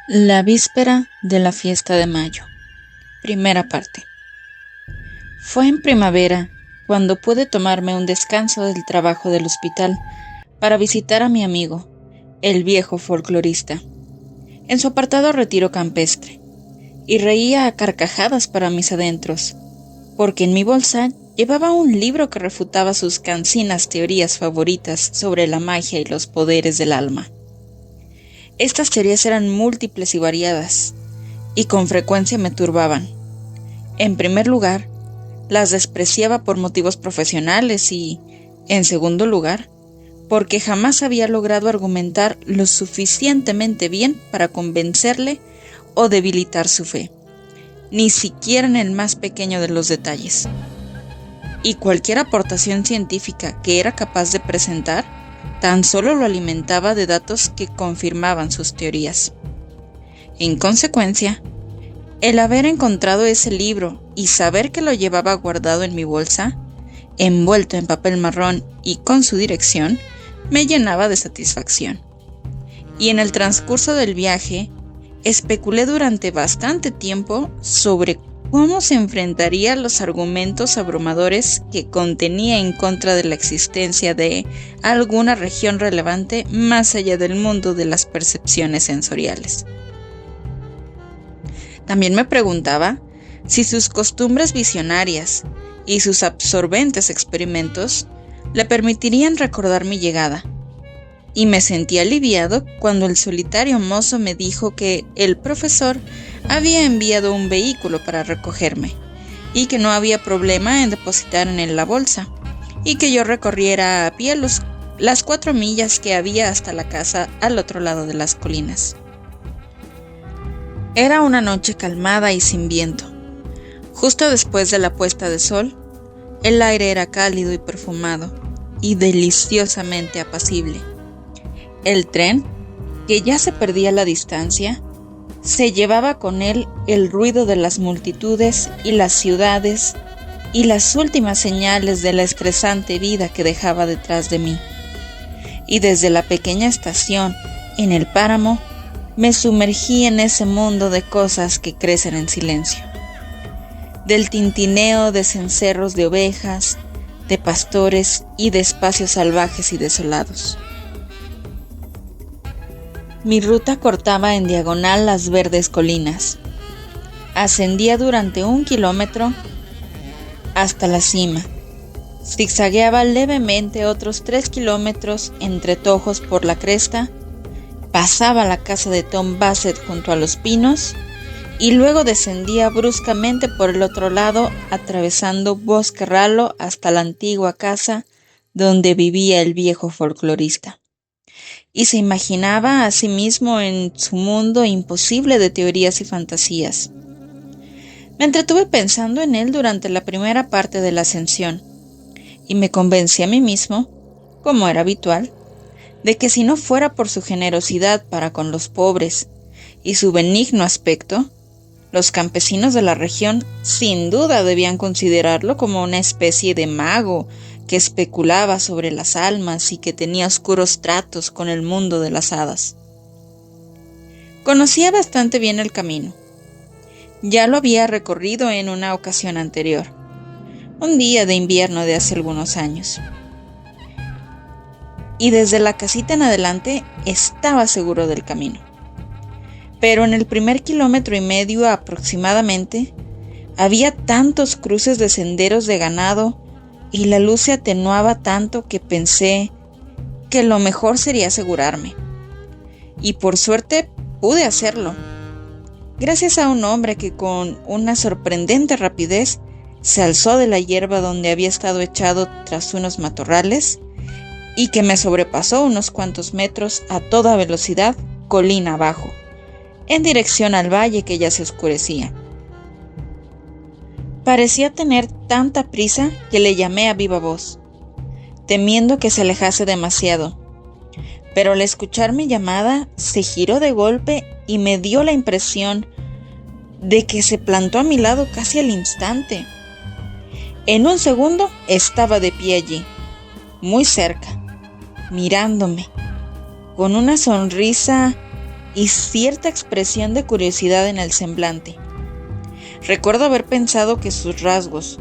La víspera de la fiesta de mayo. Primera parte. Fue en primavera cuando pude tomarme un descanso del trabajo del hospital para visitar a mi amigo, el viejo folclorista, en su apartado retiro campestre, y reía a carcajadas para mis adentros, porque en mi bolsa llevaba un libro que refutaba sus cansinas teorías favoritas sobre la magia y los poderes del alma. Estas teorías eran múltiples y variadas, y con frecuencia me turbaban. En primer lugar, las despreciaba por motivos profesionales y, en segundo lugar, porque jamás había logrado argumentar lo suficientemente bien para convencerle o debilitar su fe, ni siquiera en el más pequeño de los detalles. Y cualquier aportación científica que era capaz de presentar tan solo lo alimentaba de datos que confirmaban sus teorías. En consecuencia, el haber encontrado ese libro y saber que lo llevaba guardado en mi bolsa, envuelto en papel marrón y con su dirección, me llenaba de satisfacción. Y en el transcurso del viaje, especulé durante bastante tiempo sobre cómo se enfrentaría a los argumentos abrumadores que contenía en contra de la existencia de alguna región relevante más allá del mundo de las percepciones sensoriales. También me preguntaba si sus costumbres visionarias y sus absorbentes experimentos le permitirían recordar mi llegada, y me sentí aliviado cuando el solitario mozo me dijo que el profesor había enviado un vehículo para recogerme y que no había problema en depositar en él la bolsa y que yo recorriera a pie las 4 millas que había hasta la casa al otro lado de las colinas. Era una noche calmada y sin viento. Justo después de la puesta de sol, el aire era cálido y perfumado y deliciosamente apacible. El tren, que ya se perdía a la distancia, se llevaba con él el ruido de las multitudes y las ciudades y las últimas señales de la estresante vida que dejaba detrás de mí. Y desde la pequeña estación, en el páramo, me sumergí en ese mundo de cosas que crecen en silencio. Del tintineo de cencerros de ovejas, de pastores y de espacios salvajes y desolados. Mi ruta cortaba en diagonal las verdes colinas. Ascendía durante 1 kilómetro hasta la cima. Zigzagueaba levemente otros 3 kilómetros entre tojos por la cresta. Pasaba la casa de Tom Bassett junto a los pinos y luego descendía bruscamente por el otro lado, atravesando Bosque Ralo hasta la antigua casa donde vivía el viejo folclorista. Y se imaginaba a sí mismo en su mundo imposible de teorías y fantasías. Me entretuve pensando en él durante la primera parte de la ascensión, y me convencí a mí mismo, como era habitual, de que si no fuera por su generosidad para con los pobres y su benigno aspecto, los campesinos de la región sin duda debían considerarlo como una especie de mago que especulaba sobre las almas y que tenía oscuros tratos con el mundo de las hadas. Conocía bastante bien el camino. Ya lo había recorrido en una ocasión anterior, un día de invierno de hace algunos años. Y desde la casita en adelante estaba seguro del camino. Pero en el primer 1,5 kilómetros aproximadamente, había tantos cruces de senderos de ganado y la luz se atenuaba tanto que pensé que lo mejor sería asegurarme. Y por suerte pude hacerlo, gracias a un hombre que con una sorprendente rapidez se alzó de la hierba donde había estado echado tras unos matorrales y que me sobrepasó unos cuantos metros a toda velocidad, colina abajo, en dirección al valle que ya se oscurecía. Parecía tener tanta prisa que le llamé a viva voz, temiendo que se alejase demasiado, pero al escuchar mi llamada se giró de golpe y me dio la impresión de que se plantó a mi lado casi al instante. En un segundo estaba de pie allí, muy cerca, mirándome, con una sonrisa y cierta expresión de curiosidad en el semblante. Recuerdo haber pensado que sus rasgos,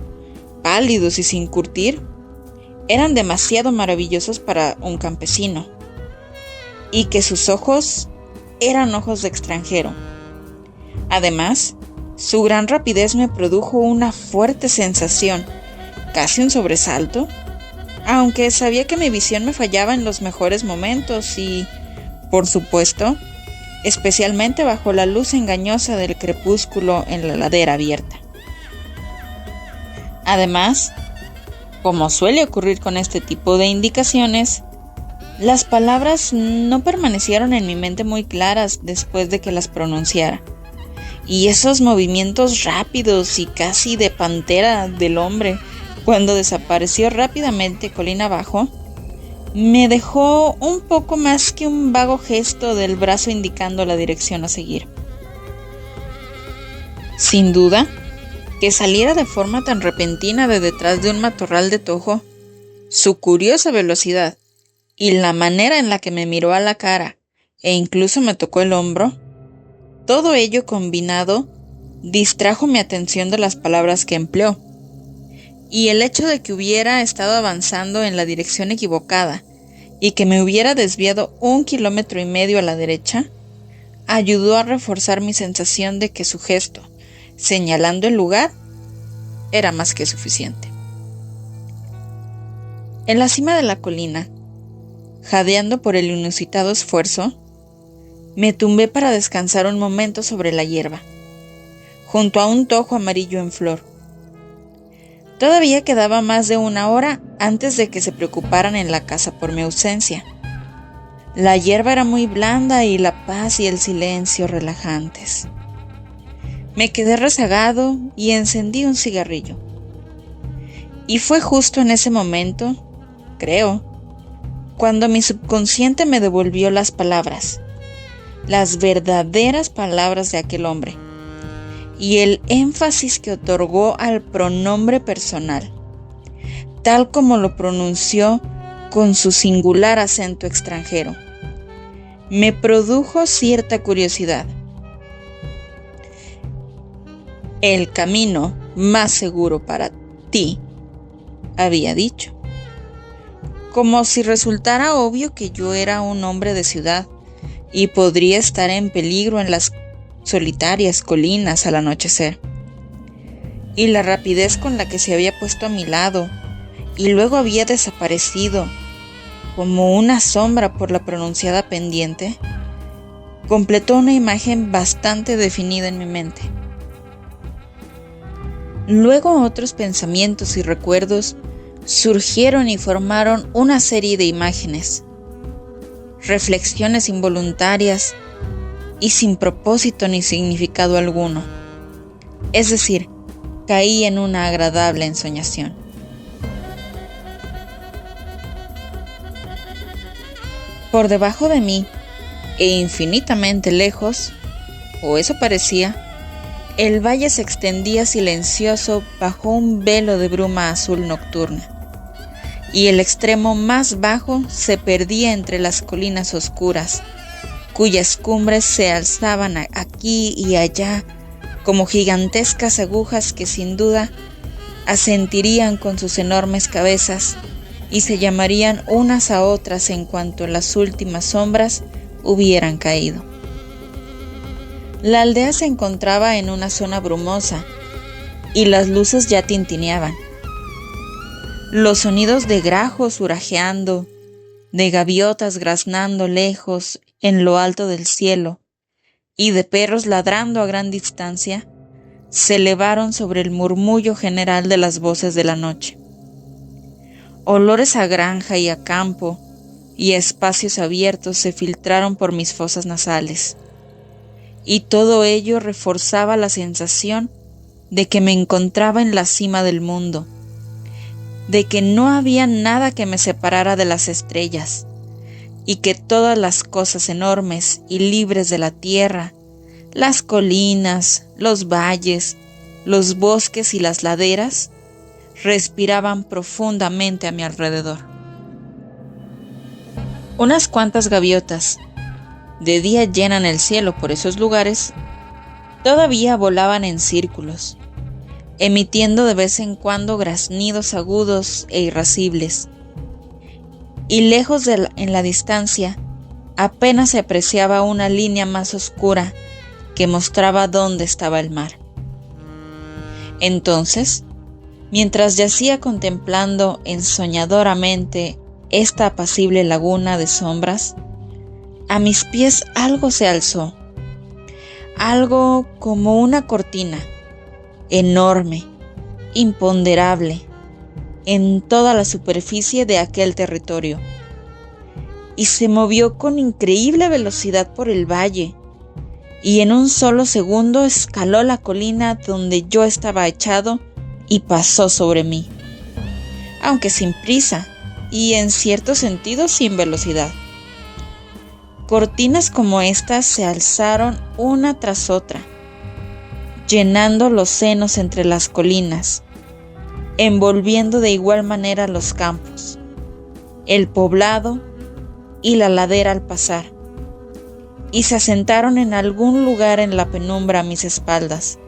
pálidos y sin curtir, eran demasiado maravillosos para un campesino, y que sus ojos eran ojos de extranjero. Además, su gran rapidez me produjo una fuerte sensación, casi un sobresalto, aunque sabía que mi visión me fallaba en los mejores momentos y, por supuesto, especialmente bajo la luz engañosa del crepúsculo en la ladera abierta. Además, como suele ocurrir con este tipo de indicaciones, las palabras no permanecieron en mi mente muy claras después de que las pronunciara, y esos movimientos rápidos y casi de pantera del hombre cuando desapareció rápidamente colina abajo, me dejó un poco más que un vago gesto del brazo indicando la dirección a seguir. Sin duda, que saliera de forma tan repentina de detrás de un matorral de tojo, su curiosa velocidad y la manera en la que me miró a la cara e incluso me tocó el hombro, todo ello combinado distrajo mi atención de las palabras que empleó, y el hecho de que hubiera estado avanzando en la dirección equivocada y que me hubiera desviado 1,5 kilómetros a la derecha, ayudó a reforzar mi sensación de que su gesto, señalando el lugar, era más que suficiente. En la cima de la colina, jadeando por el inusitado esfuerzo, me tumbé para descansar un momento sobre la hierba, junto a un tojo amarillo en flor. Todavía quedaba más de 1 hora antes de que se preocuparan en la casa por mi ausencia. La hierba era muy blanda y la paz y el silencio relajantes. Me quedé rezagado y encendí un cigarrillo. Y fue justo en ese momento, creo, cuando mi subconsciente me devolvió las palabras, las verdaderas palabras de aquel hombre, y el énfasis que otorgó al pronombre personal, tal como lo pronunció con su singular acento extranjero. Me produjo cierta curiosidad. El camino más seguro para ti, había dicho, como si resultara obvio que yo era un hombre de ciudad y podría estar en peligro en las solitarias colinas al anochecer. Y la rapidez con la que se había puesto a mi lado y luego había desaparecido como una sombra por la pronunciada pendiente, completó una imagen bastante definida en mi mente. Luego otros pensamientos y recuerdos surgieron y formaron una serie de imágenes, reflexiones involuntarias y sin propósito ni significado alguno. Es decir, caí en una agradable ensoñación. Por debajo de mí, e infinitamente lejos, o eso parecía, el valle se extendía silencioso bajo un velo de bruma azul nocturna, y el extremo más bajo se perdía entre las colinas oscuras, cuyas cumbres se alzaban aquí y allá como gigantescas agujas que sin duda asentirían con sus enormes cabezas y se llamarían unas a otras en cuanto las últimas sombras hubieran caído. La aldea se encontraba en una zona brumosa y las luces ya tintineaban. Los sonidos de grajos hurajeando, de gaviotas graznando lejos en lo alto del cielo y de perros ladrando a gran distancia se elevaron sobre el murmullo general de las voces de la noche. Olores a granja y a campo y a espacios abiertos se filtraron por mis fosas nasales, y todo ello reforzaba la sensación de que me encontraba en la cima del mundo, de que no había nada que me separara de las estrellas, y que todas las cosas enormes y libres de la tierra, las colinas, los valles, los bosques y las laderas, respiraban profundamente a mi alrededor. Unas cuantas gaviotas, de día llenan el cielo por esos lugares, todavía volaban en círculos, emitiendo de vez en cuando graznidos agudos e irascibles. Y lejos en la distancia, apenas se apreciaba una línea más oscura que mostraba dónde estaba el mar. Entonces, mientras yacía contemplando ensoñadoramente esta apacible laguna de sombras, a mis pies algo se alzó, algo como una cortina, enorme, imponderable, en toda la superficie de aquel territorio, y se movió con increíble velocidad por el valle, y en un solo segundo escaló la colina donde yo estaba echado y pasó sobre mí, aunque sin prisa y en cierto sentido sin velocidad. Cortinas como estas se alzaron una tras otra, llenando los senos entre las colinas, envolviendo de igual manera los campos, el poblado y la ladera al pasar, y se asentaron en algún lugar en la penumbra a mis espaldas,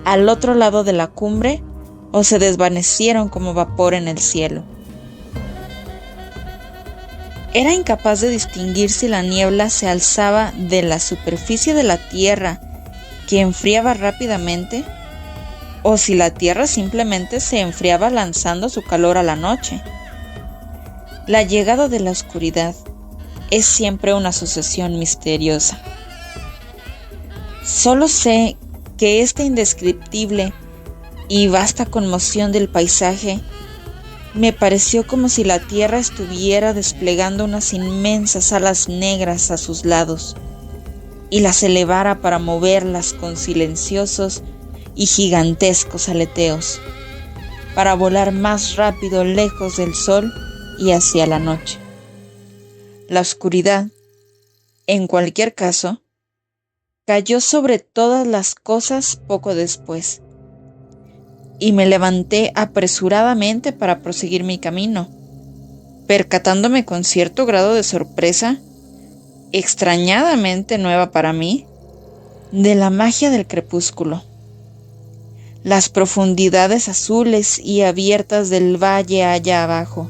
al otro lado de la cumbre, o se desvanecieron como vapor en el cielo. Era incapaz de distinguir si la niebla se alzaba de la superficie de la tierra, que enfriaba rápidamente, o si la tierra simplemente se enfriaba lanzando su calor a la noche. La llegada de la oscuridad es siempre una sucesión misteriosa. Solo sé que esta indescriptible y vasta conmoción del paisaje me pareció como si la tierra estuviera desplegando unas inmensas alas negras a sus lados y las elevara para moverlas con silenciosos y gigantescos aleteos, para volar más rápido lejos del sol y hacia la noche. La oscuridad, en cualquier caso, cayó sobre todas las cosas poco después, y me levanté apresuradamente para proseguir mi camino, percatándome con cierto grado de sorpresa, extrañadamente nueva para mí, de la magia del crepúsculo. Las profundidades azules y abiertas del valle allá abajo,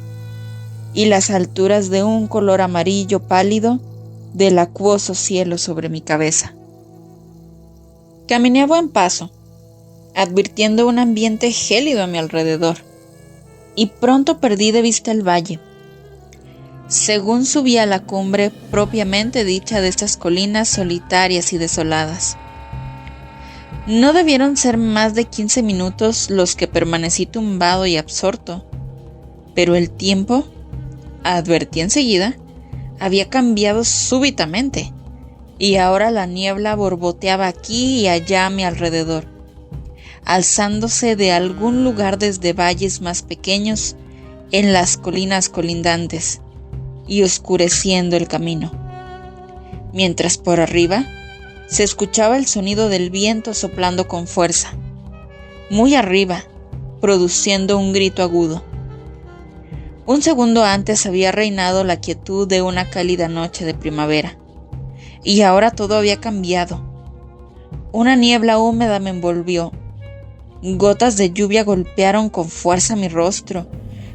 y las alturas de un color amarillo pálido del acuoso cielo sobre mi cabeza. Caminé a buen paso, advirtiendo un ambiente gélido a mi alrededor, y pronto perdí de vista el valle. Según subí a la cumbre propiamente dicha de estas colinas solitarias y desoladas. No debieron ser más de 15 minutos los que permanecí tumbado y absorto, pero el tiempo, advertí enseguida, había cambiado súbitamente, y ahora la niebla borboteaba aquí y allá a mi alrededor, alzándose de algún lugar desde valles más pequeños en las colinas colindantes y oscureciendo el camino, mientras por arriba se escuchaba el sonido del viento soplando con fuerza, muy arriba, produciendo un grito agudo. Un segundo antes había reinado la quietud de una cálida noche de primavera, y ahora todo había cambiado. Una niebla húmeda me envolvió, gotas de lluvia golpearon con fuerza mi rostro,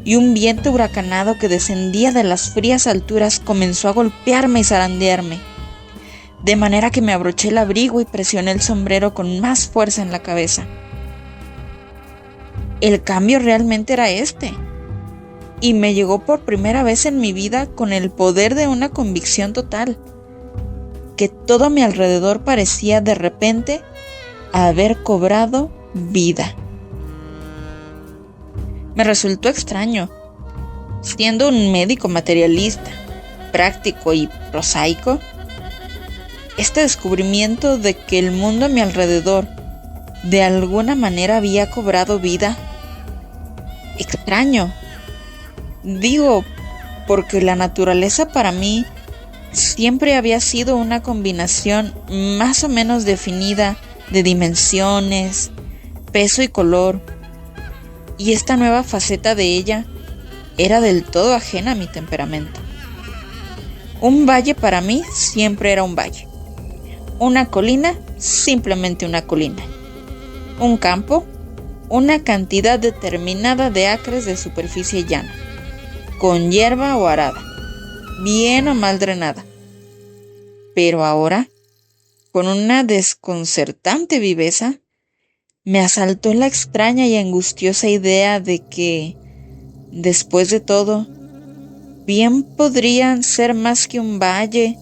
y un viento huracanado que descendía de las frías alturas comenzó a golpearme y zarandearme, de manera que me abroché el abrigo y presioné el sombrero con más fuerza en la cabeza. El cambio realmente era este, y me llegó por primera vez en mi vida con el poder de una convicción total, que todo a mi alrededor parecía de repente haber cobrado vida. Me resultó extraño, siendo un médico materialista, práctico y prosaico, este descubrimiento de que el mundo a mi alrededor de alguna manera había cobrado vida. Extraño, digo, porque la naturaleza para mí siempre había sido una combinación más o menos definida de dimensiones, peso y color, y esta nueva faceta de ella era del todo ajena a mi temperamento. Un valle para mí siempre era un valle. Una colina, simplemente una colina. Un campo, una cantidad determinada de acres de superficie llana, con hierba o arada, bien o mal drenada. Pero ahora, con una desconcertante viveza, me asaltó la extraña y angustiosa idea de que, después de todo, bien podrían ser más que un valle,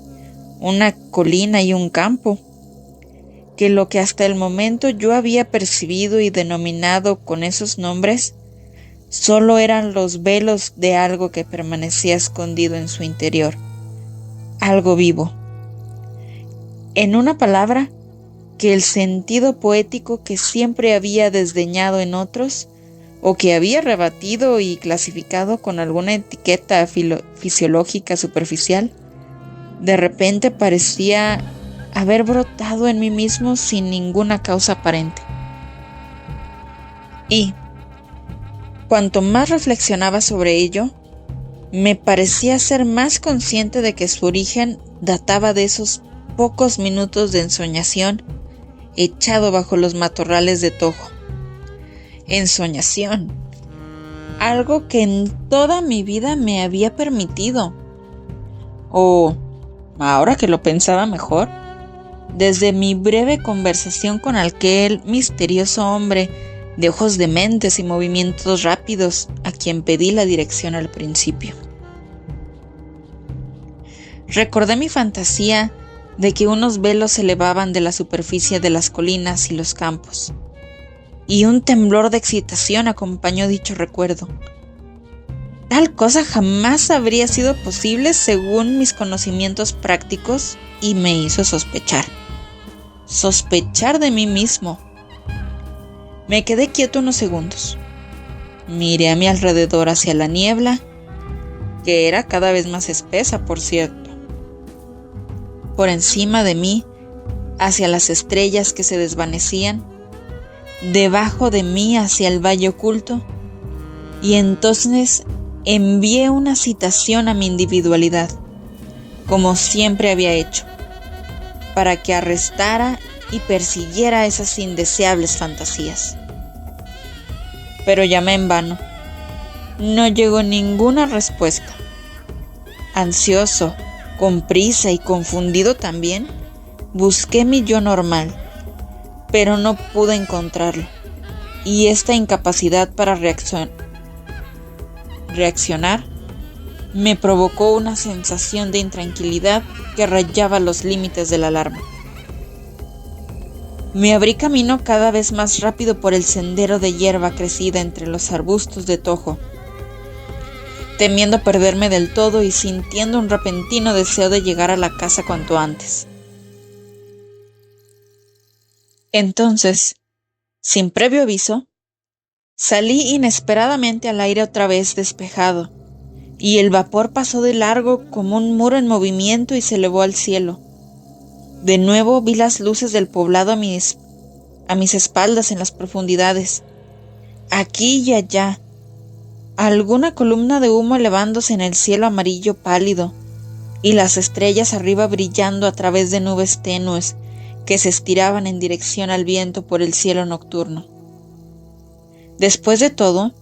una colina y un campo, que lo que hasta el momento yo había percibido y denominado con esos nombres solo eran los velos de algo que permanecía escondido en su interior, algo vivo. En una palabra, que el sentido poético que siempre había desdeñado en otros, o que había rebatido y clasificado con alguna etiqueta fisiológica superficial, de repente parecía haber brotado en mí mismo sin ninguna causa aparente. Y, cuanto más reflexionaba sobre ello, me parecía ser más consciente de que su origen databa de esos pocos minutos de ensoñación echado bajo los matorrales de Tojo. Ensoñación, algo que en toda mi vida me había permitido. O, ahora que lo pensaba mejor, desde mi breve conversación con aquel misterioso hombre de ojos dementes y movimientos rápidos a quien pedí la dirección al principio. Recordé mi fantasía de que unos velos se elevaban de la superficie de las colinas y los campos, y un temblor de excitación acompañó dicho recuerdo. Tal cosa jamás habría sido posible según mis conocimientos prácticos y me hizo sospechar de mí mismo. Me quedé quieto unos segundos. Miré a mi alrededor hacia la niebla, que era cada vez más espesa, por cierto. Por encima de mí, hacia las estrellas que se desvanecían, debajo de mí hacia el valle oculto, y entonces envié una citación a mi individualidad, como siempre había hecho, para que arrestara y persiguiera esas indeseables fantasías. Pero llamé en vano. No llegó ninguna respuesta. Ansioso, con prisa y confundido también, busqué mi yo normal, pero no pude encontrarlo, y esta incapacidad para reaccionar me provocó una sensación de intranquilidad que rayaba los límites de la alarma. Me abrí camino cada vez más rápido por el sendero de hierba crecida entre los arbustos de Tojo, temiendo perderme del todo y sintiendo un repentino deseo de llegar a la casa cuanto antes. Entonces, sin previo aviso, salí inesperadamente al aire otra vez despejado, y el vapor pasó de largo como un muro en movimiento y se elevó al cielo. De nuevo vi las luces del poblado a mis espaldas en las profundidades. Aquí y allá, alguna columna de humo elevándose en el cielo amarillo pálido, y las estrellas arriba brillando a través de nubes tenues que se estiraban en dirección al viento por el cielo nocturno. Después de todo,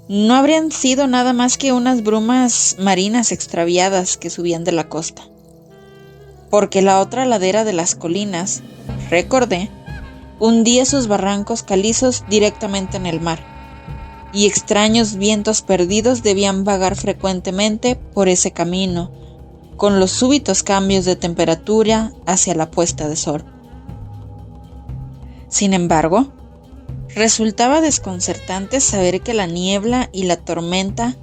no habrían sido nada más que unas brumas marinas extraviadas que subían de la costa, porque la otra ladera de las colinas, recordé, hundía sus barrancos calizos directamente en el mar, y extraños vientos perdidos debían vagar frecuentemente por ese camino, con los súbitos cambios de temperatura hacia la puesta de sol. Sin embargo, resultaba desconcertante saber que la niebla y la tormenta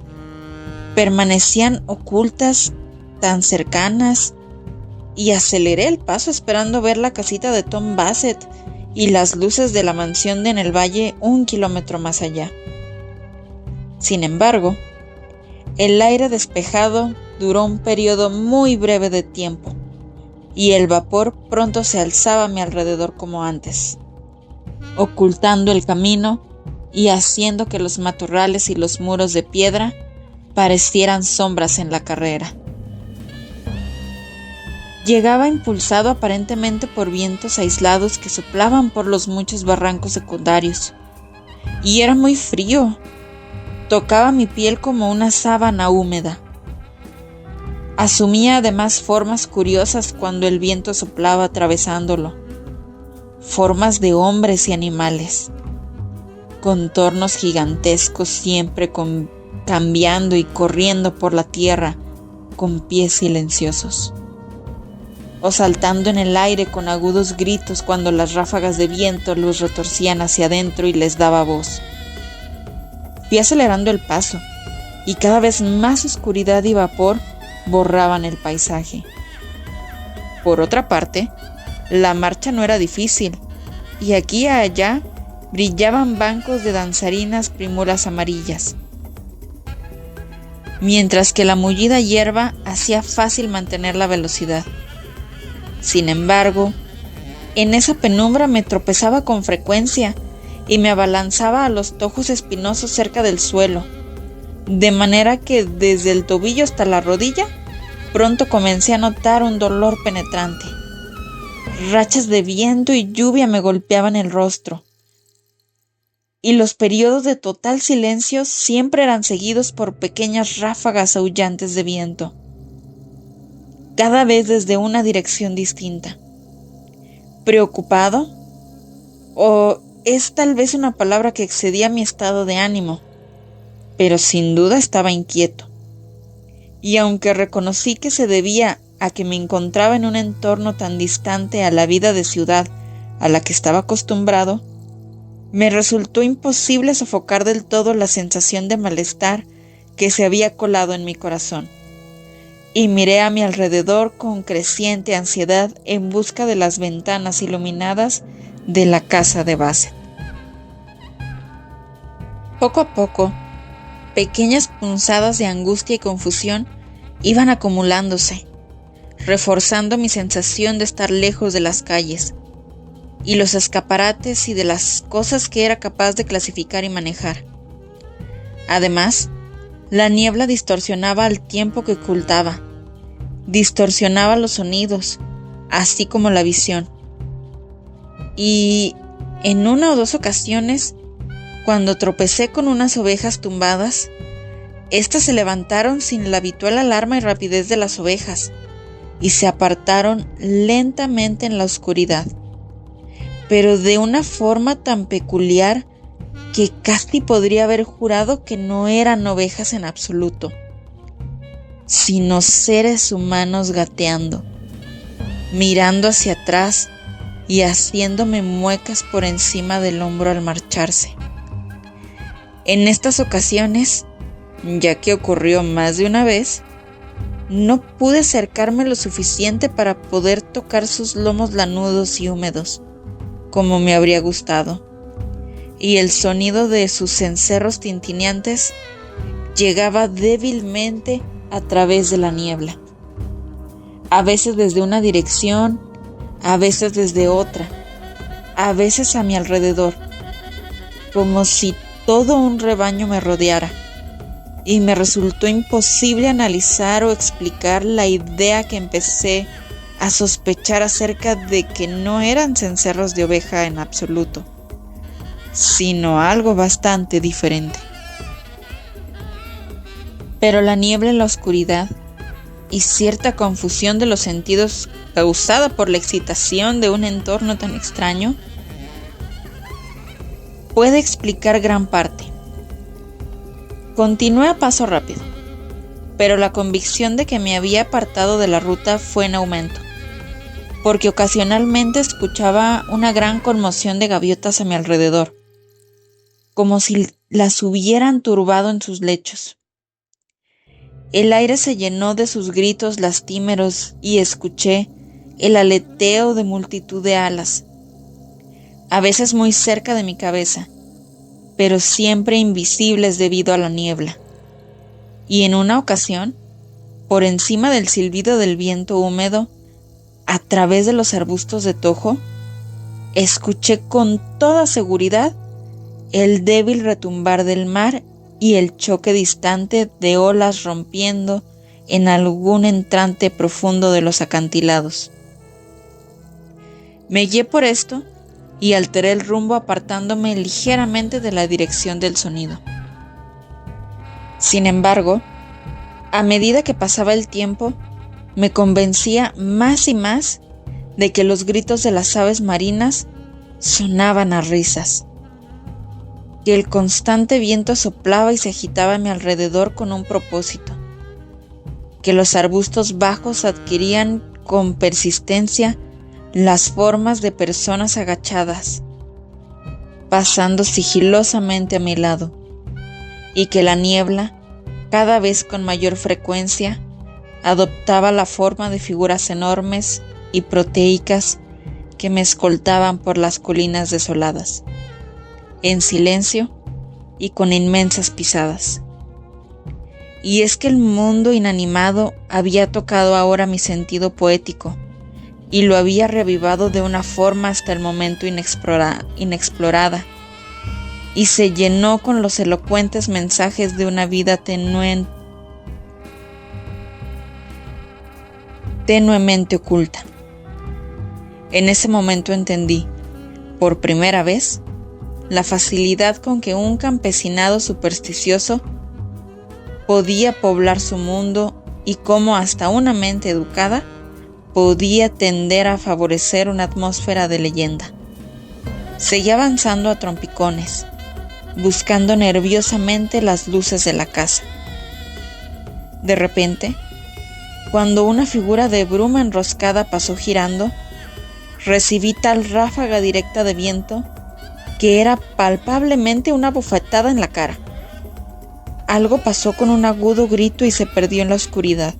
permanecían ocultas, tan cercanas, y aceleré el paso esperando ver la casita de Tom Bassett y las luces de la mansión en el valle 1 kilómetro más allá. Sin embargo, el aire despejado duró un periodo muy breve de tiempo, y el vapor pronto se alzaba a mi alrededor como antes, ocultando el camino y haciendo que los matorrales y los muros de piedra parecieran sombras en la carrera. Llegaba impulsado aparentemente por vientos aislados que soplaban por los muchos barrancos secundarios. Y era muy frío. Tocaba mi piel como una sábana húmeda. Asumía además formas curiosas cuando el viento soplaba atravesándolo. Formas de hombres y animales. Contornos gigantescos siempre cambiando y corriendo por la tierra con pies silenciosos. O saltando en el aire con agudos gritos cuando las ráfagas de viento los retorcían hacia adentro y les daba voz. Fui acelerando el paso, y cada vez más oscuridad y vapor borraban el paisaje. Por otra parte, la marcha no era difícil, y aquí y allá brillaban bancos de danzarinas primulas amarillas, mientras que la mullida hierba hacía fácil mantener la velocidad. Sin embargo, en esa penumbra me tropezaba con frecuencia y me abalanzaba a los tojos espinosos cerca del suelo, de manera que desde el tobillo hasta la rodilla pronto comencé a notar un dolor penetrante. Rachas de viento y lluvia me golpeaban el rostro, y los periodos de total silencio siempre eran seguidos por pequeñas ráfagas aullantes de viento, cada vez desde una dirección distinta. ¿Preocupado? ¿O es tal vez una palabra que excedía mi estado de ánimo? Pero sin duda estaba inquieto. Y aunque reconocí que se debía a que me encontraba en un entorno tan distante a la vida de ciudad a la que estaba acostumbrado, me resultó imposible sofocar del todo la sensación de malestar que se había colado en mi corazón. Y miré a mi alrededor con creciente ansiedad en busca de las ventanas iluminadas de la casa de Bassett. Poco a poco, pequeñas punzadas de angustia y confusión iban acumulándose, reforzando mi sensación de estar lejos de las calles y los escaparates y de las cosas que era capaz de clasificar y manejar. Además, la niebla distorsionaba al tiempo que ocultaba, distorsionaba los sonidos, así como la visión. Y en una o dos ocasiones, cuando tropecé con unas ovejas tumbadas, éstas se levantaron sin la habitual alarma y rapidez de las ovejas, y se apartaron lentamente en la oscuridad, pero de una forma tan peculiar que casi podría haber jurado que no eran ovejas en absoluto, sino seres humanos gateando, mirando hacia atrás y haciéndome muecas por encima del hombro al marcharse. En estas ocasiones, ya que ocurrió más de una vez, no pude acercarme lo suficiente para poder tocar sus lomos lanudos y húmedos, como me habría gustado, y el sonido de sus cencerros tintineantes llegaba débilmente a través de la niebla, a veces desde una dirección, a veces desde otra, a veces a mi alrededor, como si todo un rebaño me rodeara, y me resultó imposible analizar o explicar la idea que empecé a sospechar acerca de que no eran cencerros de oveja en absoluto, sino algo bastante diferente. Pero la niebla y la oscuridad y cierta confusión de los sentidos causada por la excitación de un entorno tan extraño puede explicar gran parte. Continué a paso rápido, pero la convicción de que me había apartado de la ruta fue en aumento, porque ocasionalmente escuchaba una gran conmoción de gaviotas a mi alrededor, como si las hubieran turbado en sus lechos. El aire se llenó de sus gritos lastimeros y escuché el aleteo de multitud de alas, a veces muy cerca de mi cabeza, pero siempre invisibles debido a la niebla. Y en una ocasión, por encima del silbido del viento húmedo, a través de los arbustos de tojo, escuché con toda seguridad el débil retumbar del mar y el choque distante de olas rompiendo en algún entrante profundo de los acantilados. Me guié por esto y alteré el rumbo apartándome ligeramente de la dirección del sonido. Sin embargo, a medida que pasaba el tiempo, me convencía más y más de que los gritos de las aves marinas sonaban a risas, que el constante viento soplaba y se agitaba a mi alrededor con un propósito, que los arbustos bajos adquirían con persistencia las formas de personas agachadas, pasando sigilosamente a mi lado, y que la niebla, cada vez con mayor frecuencia, adoptaba la forma de figuras enormes y proteicas que me escoltaban por las colinas desoladas, en silencio y con inmensas pisadas. Y es que el mundo inanimado había tocado ahora mi sentido poético y lo había revivado de una forma hasta el momento inexplorada, y se llenó con los elocuentes mensajes de una vida tenuemente oculta. En ese momento entendí, por primera vez, la facilidad con que un campesinado supersticioso podía poblar su mundo y cómo hasta una mente educada podía tender a favorecer una atmósfera de leyenda. Seguí avanzando a trompicones, buscando nerviosamente las luces de la casa. De repente, cuando una figura de bruma enroscada pasó girando, recibí tal ráfaga directa de viento que era palpablemente una bofetada en la cara. Algo pasó con un agudo grito y se perdió en la oscuridad.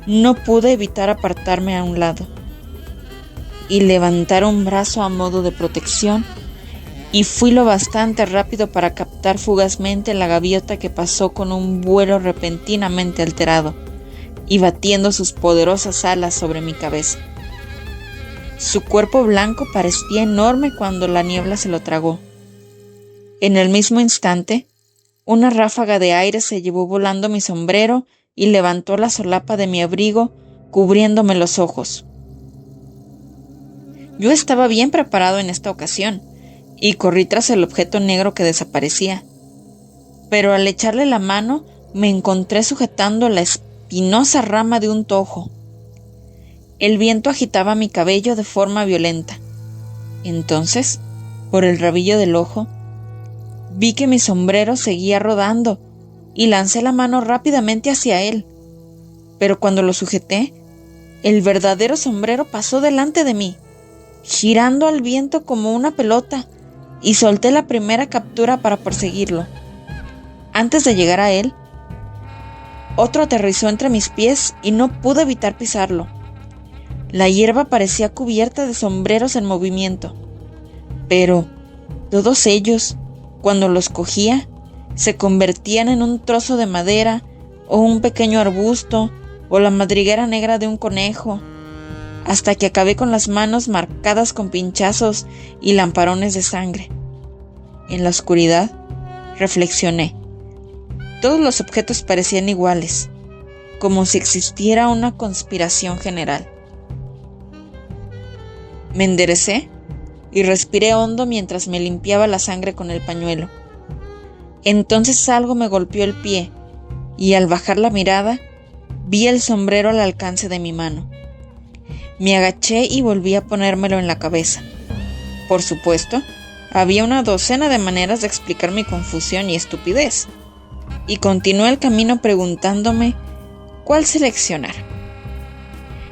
No pude evitar apartarme a un lado y levantar un brazo a modo de protección, y fui lo bastante rápido para captar fugazmente la gaviota que pasó con un vuelo repentinamente alterado y batiendo sus poderosas alas sobre mi cabeza. Su cuerpo blanco parecía enorme cuando la niebla se lo tragó. En el mismo instante, una ráfaga de aire se llevó volando mi sombrero y levantó la solapa de mi abrigo, cubriéndome los ojos. Yo estaba bien preparado en esta ocasión, y corrí tras el objeto negro que desaparecía. Pero al echarle la mano, me encontré sujetando la espinosa rama de un tojo. El viento agitaba mi cabello de forma violenta. Entonces, por el rabillo del ojo, vi que mi sombrero seguía rodando y lancé la mano rápidamente hacia él. Pero cuando lo sujeté, el verdadero sombrero pasó delante de mí, girando al viento como una pelota, y solté la primera captura para perseguirlo. Antes de llegar a él, otro aterrizó entre mis pies y no pude evitar pisarlo. La hierba parecía cubierta de sombreros en movimiento, pero todos ellos, cuando los cogía, se convertían en un trozo de madera o un pequeño arbusto o la madriguera negra de un conejo, hasta que acabé con las manos marcadas con pinchazos y lamparones de sangre. En la oscuridad, reflexioné. Todos los objetos parecían iguales, como si existiera una conspiración general. Me enderecé y respiré hondo mientras me limpiaba la sangre con el pañuelo. Entonces algo me golpeó el pie, y al bajar la mirada, vi el sombrero al alcance de mi mano. Me agaché y volví a ponérmelo en la cabeza. Por supuesto, había una docena de maneras de explicar mi confusión y estupidez, y continué el camino preguntándome cuál seleccionar.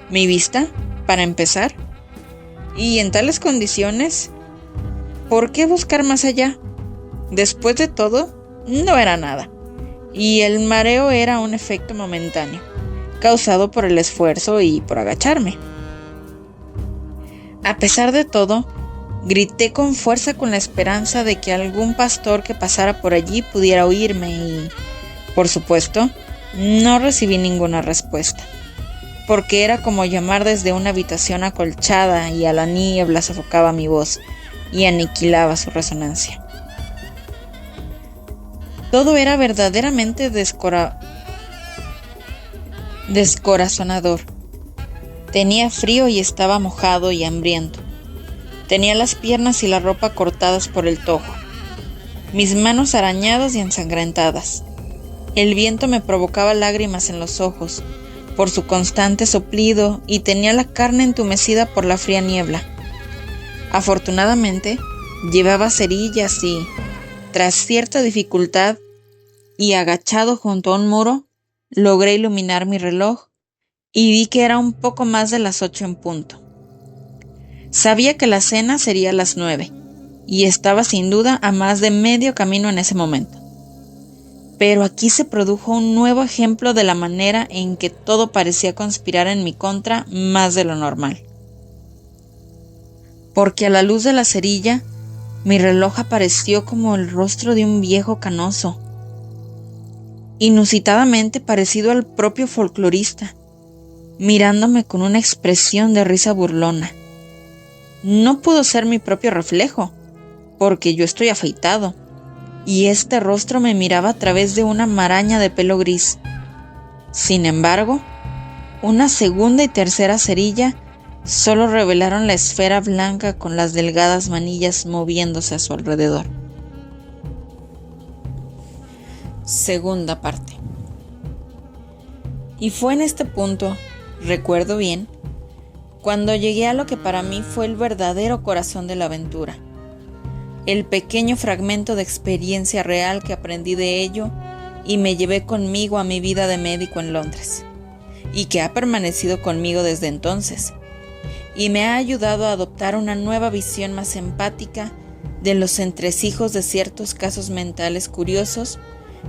Mi vista, para empezar, y en tales condiciones, ¿por qué buscar más allá? Después de todo, no era nada, y el mareo era un efecto momentáneo, causado por el esfuerzo y por agacharme. A pesar de todo, grité con fuerza con la esperanza de que algún pastor que pasara por allí pudiera oírme y, por supuesto, no recibí ninguna respuesta, porque era como llamar desde una habitación acolchada y a la niebla sofocaba mi voz y aniquilaba su resonancia. Todo era verdaderamente descorazonador. Tenía frío y estaba mojado y hambriento. Tenía las piernas y la ropa cortadas por el tojo, mis manos arañadas y ensangrentadas. El viento me provocaba lágrimas en los ojos por su constante soplido y tenía la carne entumecida por la fría niebla. Afortunadamente, llevaba cerillas y, tras cierta dificultad y agachado junto a un muro, logré iluminar mi reloj y vi que era un poco más de las 8 en punto. Sabía que la cena sería a las 9 y estaba sin duda a más de medio camino en ese momento. Pero aquí se produjo un nuevo ejemplo de la manera en que todo parecía conspirar en mi contra más de lo normal. Porque a la luz de la cerilla, mi reloj apareció como el rostro de un viejo canoso, inusitadamente parecido al propio folclorista, mirándome con una expresión de risa burlona. No pudo ser mi propio reflejo, porque yo estoy afeitado, y este rostro me miraba a través de una maraña de pelo gris. Sin embargo, una segunda y tercera cerilla solo revelaron la esfera blanca con las delgadas manillas moviéndose a su alrededor. Segunda parte. Y fue en este punto, recuerdo bien, cuando llegué a lo que para mí fue el verdadero corazón de la aventura, el pequeño fragmento de experiencia real que aprendí de ello y me llevé conmigo a mi vida de médico en Londres, y que ha permanecido conmigo desde entonces, y me ha ayudado a adoptar una nueva visión más empática de los entresijos de ciertos casos mentales curiosos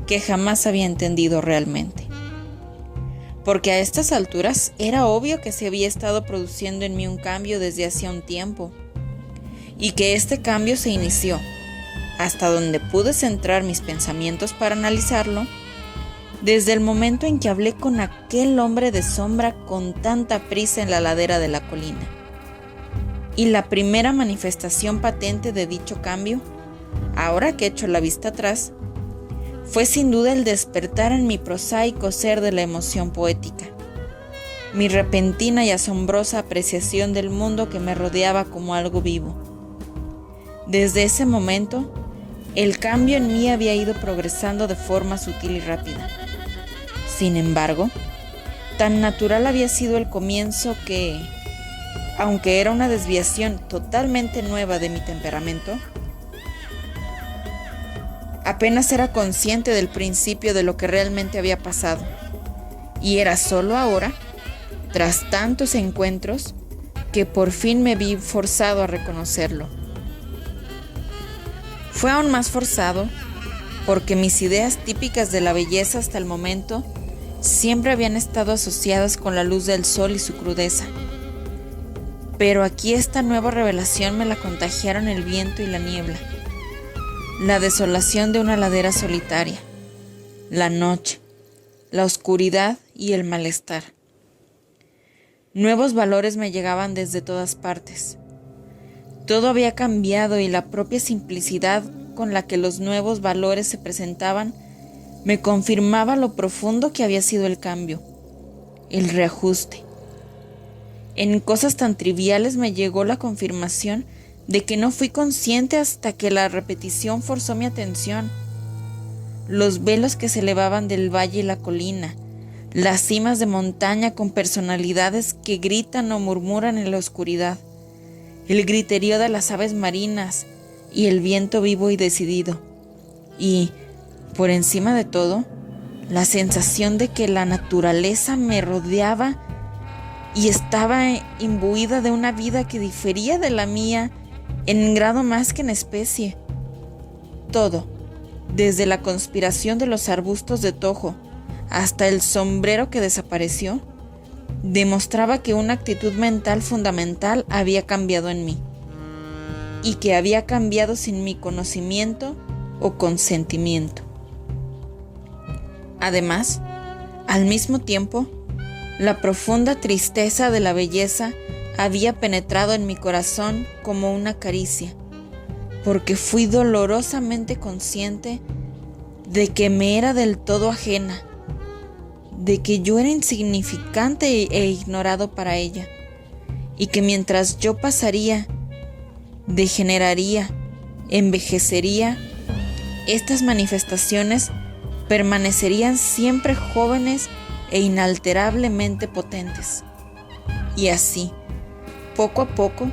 que jamás había entendido realmente. Porque a estas alturas era obvio que se había estado produciendo en mí un cambio desde hacía un tiempo, y que este cambio se inició, hasta donde pude centrar mis pensamientos para analizarlo, desde el momento en que hablé con aquel hombre de sombra con tanta prisa en la ladera de la colina. Y la primera manifestación patente de dicho cambio, ahora que echo la vista atrás, fue sin duda el despertar en mi prosaico ser de la emoción poética, mi repentina y asombrosa apreciación del mundo que me rodeaba como algo vivo. Desde ese momento, el cambio en mí había ido progresando de forma sutil y rápida. Sin embargo, tan natural había sido el comienzo que, aunque era una desviación totalmente nueva de mi temperamento, apenas era consciente del principio de lo que realmente había pasado, y era solo ahora, tras tantos encuentros, que por fin me vi forzado a reconocerlo. Fue aún más forzado porque mis ideas típicas de la belleza hasta el momento siempre habían estado asociadas con la luz del sol y su crudeza. Pero aquí esta nueva revelación me la contagiaron el viento y la niebla, la desolación de una ladera solitaria, la noche, la oscuridad y el malestar. Nuevos valores me llegaban desde todas partes. Todo había cambiado y la propia simplicidad con la que los nuevos valores se presentaban me confirmaba lo profundo que había sido el cambio, el reajuste. En cosas tan triviales me llegó la confirmación de que no fui consciente hasta que la repetición forzó mi atención. Los velos que se elevaban del valle y la colina, las cimas de montaña con personalidades que gritan o murmuran en la oscuridad, el griterío de las aves marinas y el viento vivo y decidido. Y, por encima de todo, la sensación de que la naturaleza me rodeaba y estaba imbuida de una vida que difería de la mía en grado más que en especie. Todo, desde la conspiración de los arbustos de tojo hasta el sombrero que desapareció, demostraba que una actitud mental fundamental había cambiado en mí, y que había cambiado sin mi conocimiento o consentimiento. Además, al mismo tiempo, la profunda tristeza de la belleza había penetrado en mi corazón como una caricia, porque fui dolorosamente consciente de que me era del todo ajena, de que yo era insignificante e ignorado para ella, y que mientras yo pasaría, degeneraría, envejecería, estas manifestaciones permanecerían siempre jóvenes e inalterablemente potentes. Y así, poco a poco,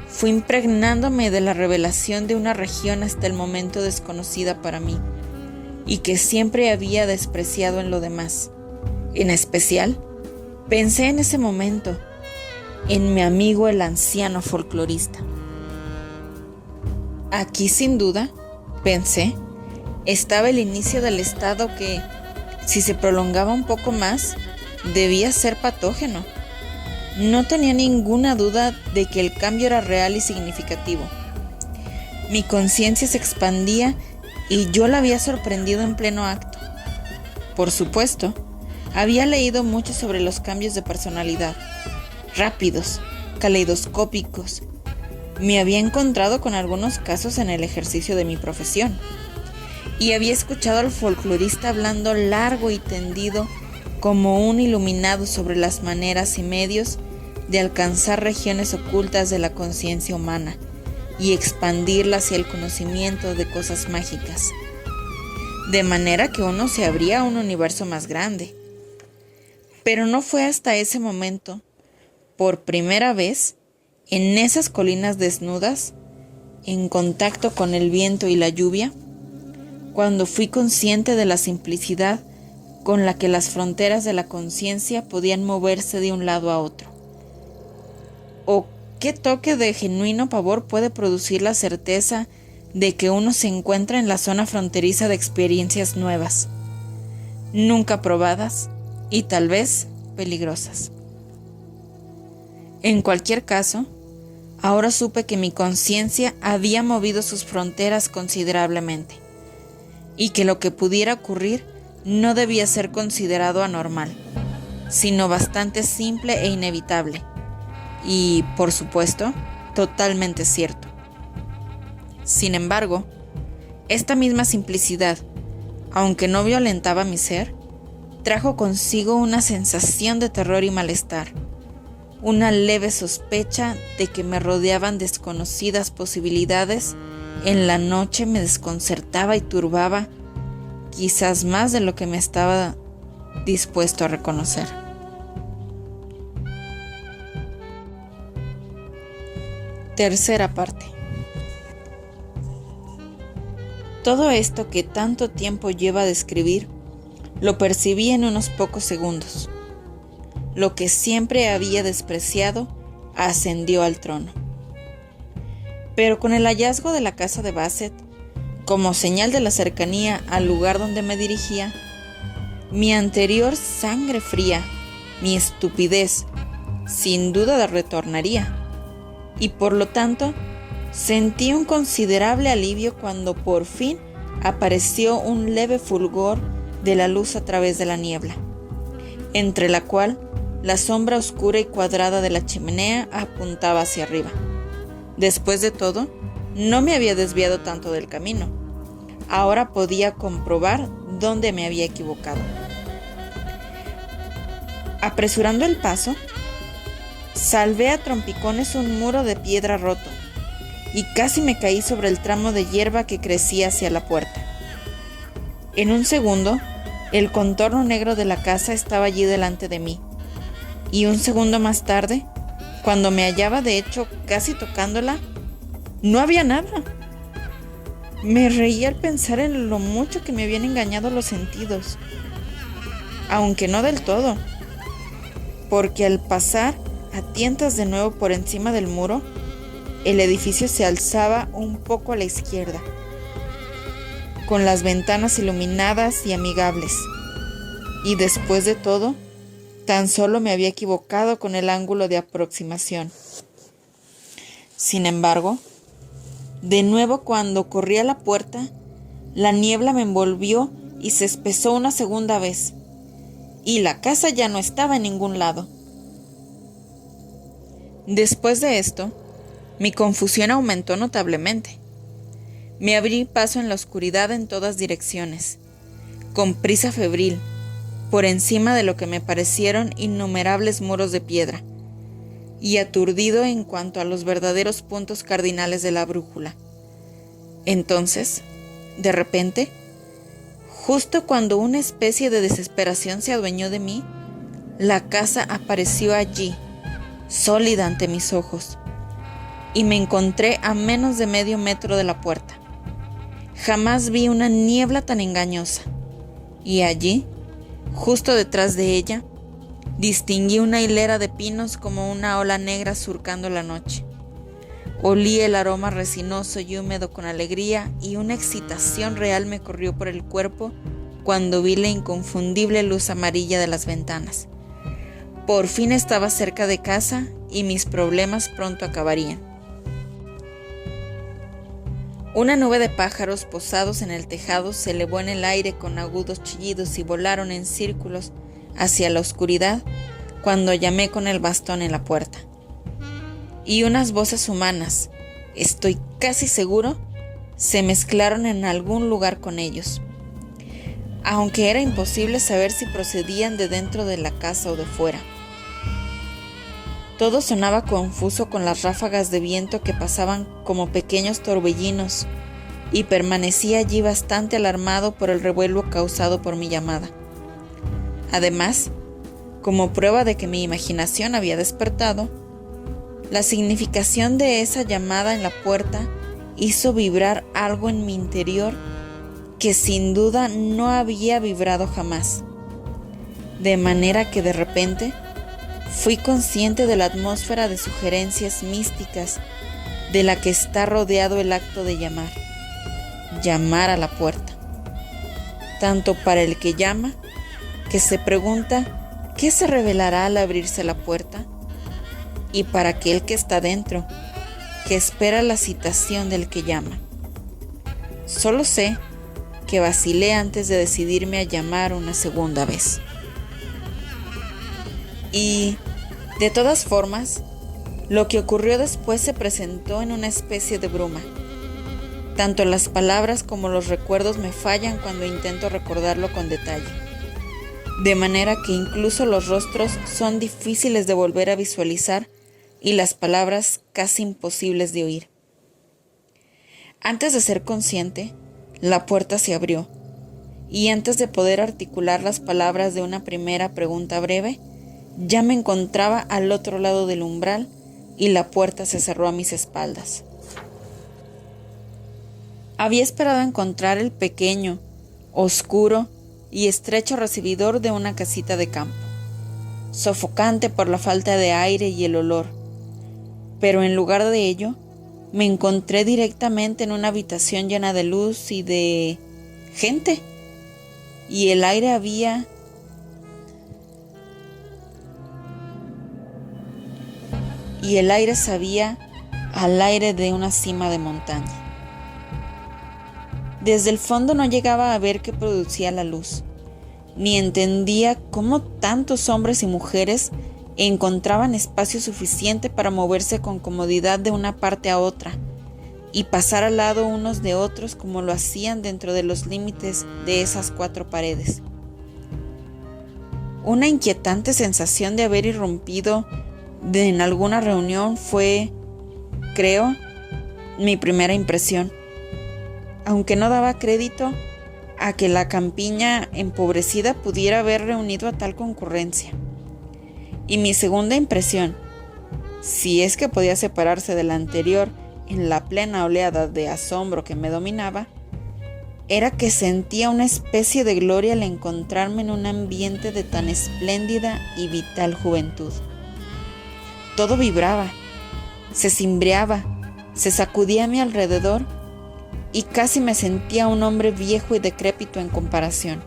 fui impregnándome de la revelación de una región hasta el momento desconocida para mí, y que siempre había despreciado en lo demás. En especial, pensé en ese momento en mi amigo el anciano folclorista. Aquí sin duda, pensé, estaba el inicio del estado que, si se prolongaba un poco más, debía ser patógeno. No tenía ninguna duda de que el cambio era real y significativo. Mi conciencia se expandía y yo la había sorprendido en pleno acto. Por supuesto, había leído mucho sobre los cambios de personalidad, rápidos, caleidoscópicos. Me había encontrado con algunos casos en el ejercicio de mi profesión, y había escuchado al folclorista hablando largo y tendido como un iluminado sobre las maneras y medios de alcanzar regiones ocultas de la conciencia humana y expandirla hacia el conocimiento de cosas mágicas, de manera que uno se abría a un universo más grande. Pero no fue hasta ese momento, por primera vez, en esas colinas desnudas, en contacto con el viento y la lluvia, cuando fui consciente de la simplicidad con la que las fronteras de la conciencia podían moverse de un lado a otro. ¿O qué toque de genuino pavor puede producir la certeza de que uno se encuentra en la zona fronteriza de experiencias nuevas, nunca probadas y tal vez peligrosas? En cualquier caso, ahora supe que mi conciencia había movido sus fronteras considerablemente, y que lo que pudiera ocurrir no debía ser considerado anormal, sino bastante simple e inevitable, y, por supuesto, totalmente cierto. Sin embargo, esta misma simplicidad, aunque no violentaba mi ser, trajo consigo una sensación de terror y malestar, una leve sospecha de que me rodeaban desconocidas posibilidades. En la noche me desconcertaba y turbaba, quizás más de lo que me estaba dispuesto a reconocer. Tercera parte. Todo esto que tanto tiempo lleva a describir, lo percibí en unos pocos segundos. Lo que siempre había despreciado ascendió al trono. Pero con el hallazgo de la casa de Basset, como señal de la cercanía al lugar donde me dirigía, mi anterior sangre fría, mi estupidez, sin duda retornaría, y por lo tanto sentí un considerable alivio cuando por fin apareció un leve fulgor de la luz a través de la niebla, entre la cual la sombra oscura y cuadrada de la chimenea apuntaba hacia arriba. Después de todo, no me había desviado tanto del camino. Ahora podía comprobar dónde me había equivocado. Apresurando el paso, salvé a trompicones un muro de piedra roto y casi me caí sobre el tramo de hierba que crecía hacia la puerta. En un segundo, el contorno negro de la casa estaba allí delante de mí, y un segundo más tarde, cuando me hallaba de hecho casi tocándola, no había nada. Me reí al pensar en lo mucho que me habían engañado los sentidos, aunque no del todo, porque al pasar a tientas de nuevo por encima del muro, el edificio se alzaba un poco a la izquierda, con las ventanas iluminadas y amigables, y después de todo, tan solo me había equivocado con el ángulo de aproximación. Sin embargo, de nuevo cuando corrí a la puerta, la niebla me envolvió y se espesó una segunda vez, y la casa ya no estaba en ningún lado. Después de esto, mi confusión aumentó notablemente. Me abrí paso en la oscuridad en todas direcciones, con prisa febril, por encima de lo que me parecieron innumerables muros de piedra, y aturdido en cuanto a los verdaderos puntos cardinales de la brújula. Entonces, de repente, justo cuando una especie de desesperación se adueñó de mí, la casa apareció allí, sólida ante mis ojos, y me encontré a menos de medio metro de la puerta. Jamás vi una niebla tan engañosa, y allí, justo detrás de ella, distinguí una hilera de pinos como una ola negra surcando la noche. Olí el aroma resinoso y húmedo con alegría, y una excitación real me corrió por el cuerpo cuando vi la inconfundible luz amarilla de las ventanas. Por fin estaba cerca de casa y mis problemas pronto acabarían. Una nube de pájaros posados en el tejado se elevó en el aire con agudos chillidos y volaron en círculos hacia la oscuridad cuando llamé con el bastón en la puerta. Y unas voces humanas, estoy casi seguro, se mezclaron en algún lugar con ellos, aunque era imposible saber si procedían de dentro de la casa o de fuera. Todo sonaba confuso con las ráfagas de viento que pasaban como pequeños torbellinos, y permanecí allí bastante alarmado por el revuelo causado por mi llamada. Además, como prueba de que mi imaginación había despertado, la significación de esa llamada en la puerta hizo vibrar algo en mi interior que sin duda no había vibrado jamás, de manera que de repente fui consciente de la atmósfera de sugerencias místicas de la que está rodeado el acto de llamar a la puerta, tanto para el que llama, que se pregunta qué se revelará al abrirse la puerta, y para aquel que está dentro, que espera la citación del que llama. Solo sé que vacilé antes de decidirme a llamar una segunda vez. Y, de todas formas, lo que ocurrió después se presentó en una especie de bruma. Tanto las palabras como los recuerdos me fallan cuando intento recordarlo con detalle, de manera que incluso los rostros son difíciles de volver a visualizar y las palabras casi imposibles de oír. Antes de ser consciente, la puerta se abrió, y antes de poder articular las palabras de una primera pregunta breve, ya me encontraba al otro lado del umbral y la puerta se cerró a mis espaldas. Había esperado encontrar el pequeño, oscuro y estrecho recibidor de una casita de campo, sofocante por la falta de aire y el olor, pero en lugar de ello, me encontré directamente en una habitación llena de luz y de gente, y el aire sabía al aire de una cima de montaña. Desde el fondo no llegaba a ver qué producía la luz, ni entendía cómo tantos hombres y mujeres encontraban espacio suficiente para moverse con comodidad de una parte a otra y pasar al lado unos de otros como lo hacían dentro de los límites de esas 4 paredes. Una inquietante sensación de haber irrumpido en alguna reunión fue, creo, mi primera impresión, aunque no daba crédito a que la campiña empobrecida pudiera haber reunido a tal concurrencia. Y mi segunda impresión, si es que podía separarse de la anterior en la plena oleada de asombro que me dominaba, era que sentía una especie de gloria al encontrarme en un ambiente de tan espléndida y vital juventud. Todo vibraba, se cimbreaba, se sacudía a mi alrededor y casi me sentía un hombre viejo y decrépito en comparación.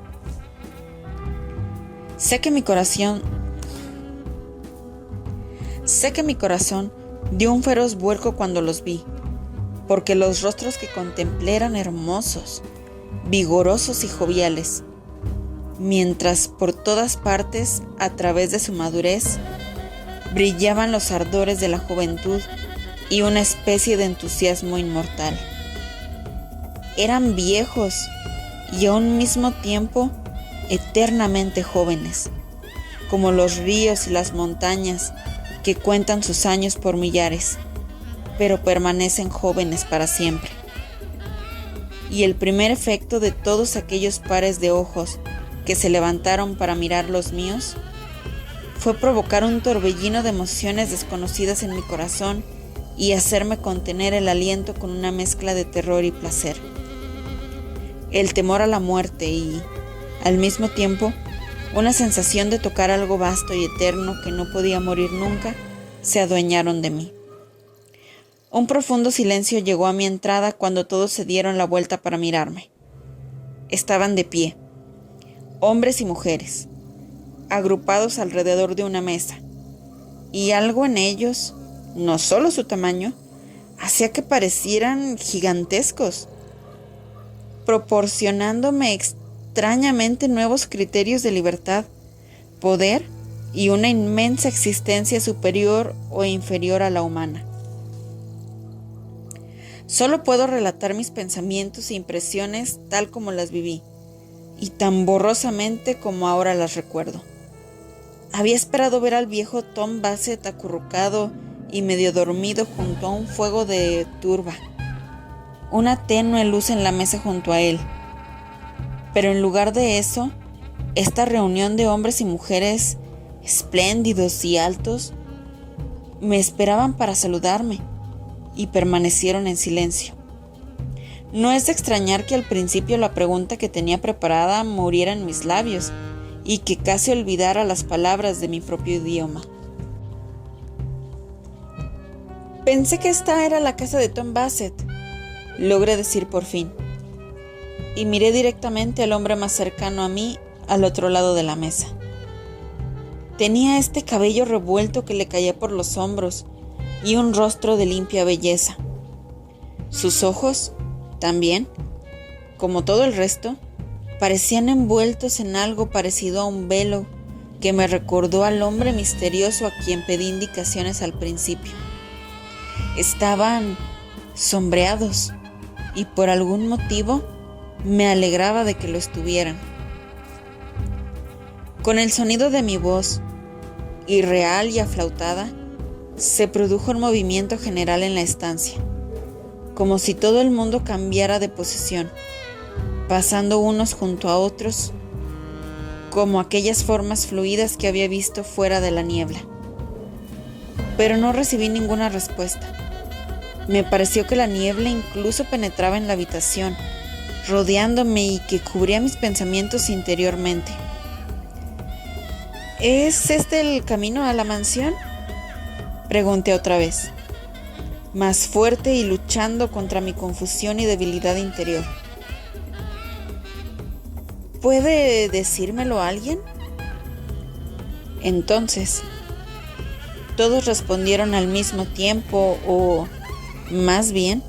Sé que mi corazón dio un feroz vuelco cuando los vi, porque los rostros que contemplé eran hermosos, vigorosos y joviales, mientras por todas partes, a través de su madurez, brillaban los ardores de la juventud y una especie de entusiasmo inmortal. Eran viejos y a un mismo tiempo eternamente jóvenes, como los ríos y las montañas que cuentan sus años por millares, pero permanecen jóvenes para siempre. Y el primer efecto de todos aquellos pares de ojos que se levantaron para mirar los míos fue provocar un torbellino de emociones desconocidas en mi corazón y hacerme contener el aliento con una mezcla de terror y placer. El temor a la muerte y, al mismo tiempo, una sensación de tocar algo vasto y eterno que no podía morir nunca, se adueñaron de mí. Un profundo silencio llegó a mi entrada cuando todos se dieron la vuelta para mirarme. Estaban de pie, hombres y mujeres, agrupados alrededor de una mesa, y algo en ellos, no solo su tamaño, hacía que parecieran gigantescos, proporcionándome extrañamente nuevos criterios de libertad, poder y una inmensa existencia superior o inferior a la humana. Solo puedo relatar mis pensamientos e impresiones tal como las viví, y tan borrosamente como ahora las recuerdo. Había esperado ver al viejo Tom Bassett acurrucado y medio dormido junto a un fuego de turba, una tenue luz en la mesa junto a él. Pero en lugar de eso, esta reunión de hombres y mujeres espléndidos y altos me esperaban para saludarme y permanecieron en silencio. No es de extrañar que al principio la pregunta que tenía preparada muriera en mis labios y que casi olvidara las palabras de mi propio idioma. Pensé que esta era la casa de Tom Bassett, logré decir por fin, y miré directamente al hombre más cercano a mí al otro lado de la mesa. Tenía este cabello revuelto que le caía por los hombros y un rostro de limpia belleza. Sus ojos, también, como todo el resto, parecían envueltos en algo parecido a un velo que me recordó al hombre misterioso a quien pedí indicaciones al principio. Estaban sombreados y por algún motivo me alegraba de que lo estuvieran. Con el sonido de mi voz, irreal y aflautada, se produjo un movimiento general en la estancia, como si todo el mundo cambiara de posición, pasando unos junto a otros, como aquellas formas fluidas que había visto fuera de la niebla. Pero no recibí ninguna respuesta. Me pareció que la niebla incluso penetraba en la habitación, rodeándome y que cubría mis pensamientos interiormente. ¿Es este el camino a la mansión?, pregunté otra vez, más fuerte y luchando contra mi confusión y debilidad interior. ¿Puede decírmelo alguien? Entonces, todos respondieron al mismo tiempo, o más bien,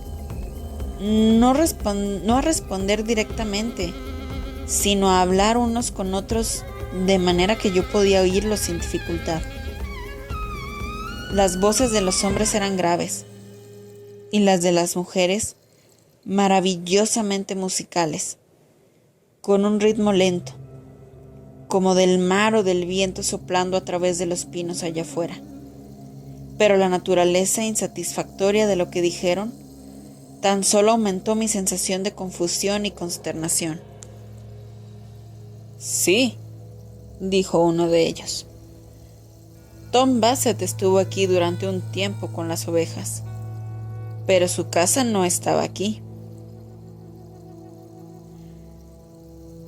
no a responder directamente, sino a hablar unos con otros de manera que yo podía oírlos sin dificultad. Las voces de los hombres eran graves y las de las mujeres maravillosamente musicales, con un ritmo lento, como del mar o del viento soplando a través de los pinos allá afuera. Pero la naturaleza insatisfactoria de lo que dijeron tan solo aumentó mi sensación de confusión y consternación. Sí, dijo uno de ellos. Tom Bassett estuvo aquí durante un tiempo con las ovejas, pero su casa no estaba aquí.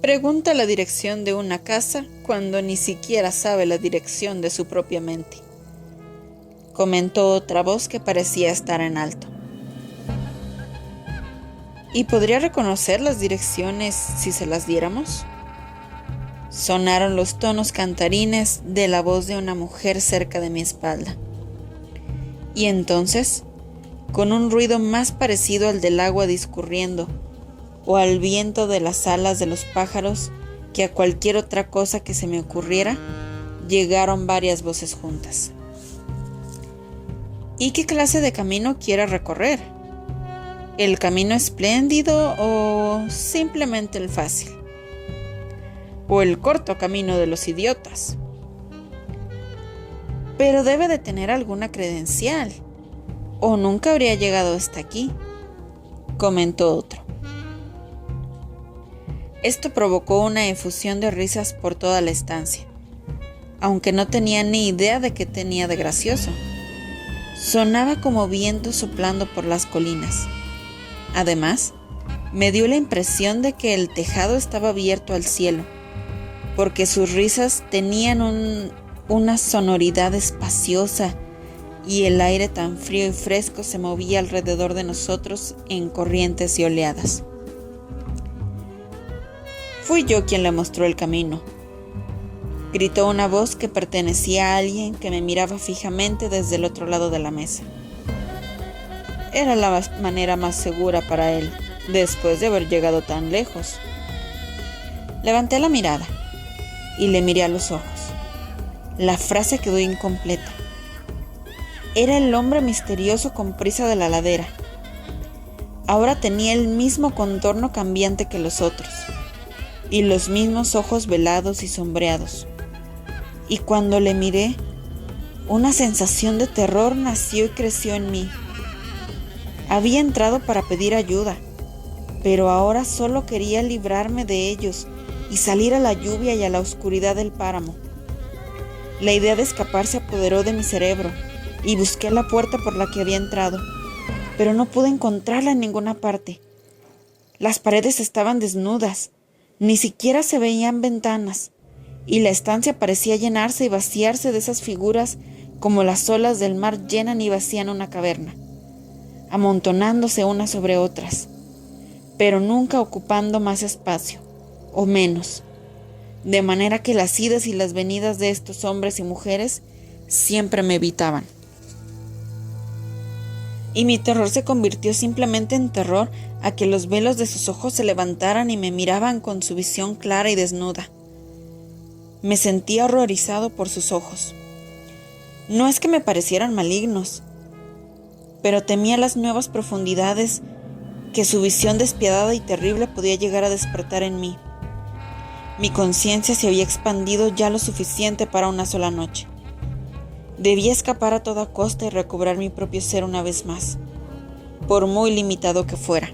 Pregunta la dirección de una casa cuando ni siquiera sabe la dirección de su propia mente, comentó otra voz que parecía estar en alto. ¿Y podría reconocer las direcciones si se las diéramos? Sonaron los tonos cantarines de la voz de una mujer cerca de mi espalda. Y entonces, con un ruido más parecido al del agua discurriendo, o al viento de las alas de los pájaros que a cualquier otra cosa que se me ocurriera, llegaron varias voces juntas. ¿Y qué clase de camino quiere recorrer? ¿El camino espléndido o simplemente el fácil? o el corto camino de los idiotas. Pero debe de tener alguna credencial, o nunca habría llegado hasta aquí, comentó otro. Esto provocó una efusión de risas por toda la estancia, aunque no tenía ni idea de qué tenía de gracioso. Sonaba como viento soplando por las colinas. Además, me dio la impresión de que el tejado estaba abierto al cielo, porque sus risas tenían una sonoridad espaciosa y el aire tan frío y fresco se movía alrededor de nosotros en corrientes y oleadas. Fui yo quien le mostró el camino, gritó una voz que pertenecía a alguien que me miraba fijamente desde el otro lado de la mesa. Era la manera más segura para él, después de haber llegado tan lejos. Levanté la mirada y le miré a los ojos. La frase quedó incompleta. Era el hombre misterioso con prisa de la ladera. Ahora tenía el mismo contorno cambiante que los otros, y los mismos ojos velados y sombreados. Y cuando le miré, una sensación de terror nació y creció en mí. Había entrado para pedir ayuda, pero ahora solo quería librarme de ellos y salir a la lluvia y a la oscuridad del páramo. La idea de escapar se apoderó de mi cerebro y busqué la puerta por la que había entrado, pero no pude encontrarla en ninguna parte. Las paredes estaban desnudas, ni siquiera se veían ventanas, y la estancia parecía llenarse y vaciarse de esas figuras como las olas del mar llenan y vacían una caverna, amontonándose unas sobre otras, pero nunca ocupando más espacio, o menos, de manera que las idas y las venidas de estos hombres y mujeres siempre me evitaban. Y mi terror se convirtió simplemente en terror a que los velos de sus ojos se levantaran y me miraban con su visión clara y desnuda. Me sentía horrorizado por sus ojos. No es que me parecieran malignos, pero temía las nuevas profundidades que su visión despiadada y terrible podía llegar a despertar en mí. Mi conciencia se había expandido ya lo suficiente para una sola noche. Debía escapar a toda costa y recobrar mi propio ser una vez más, por muy limitado que fuera.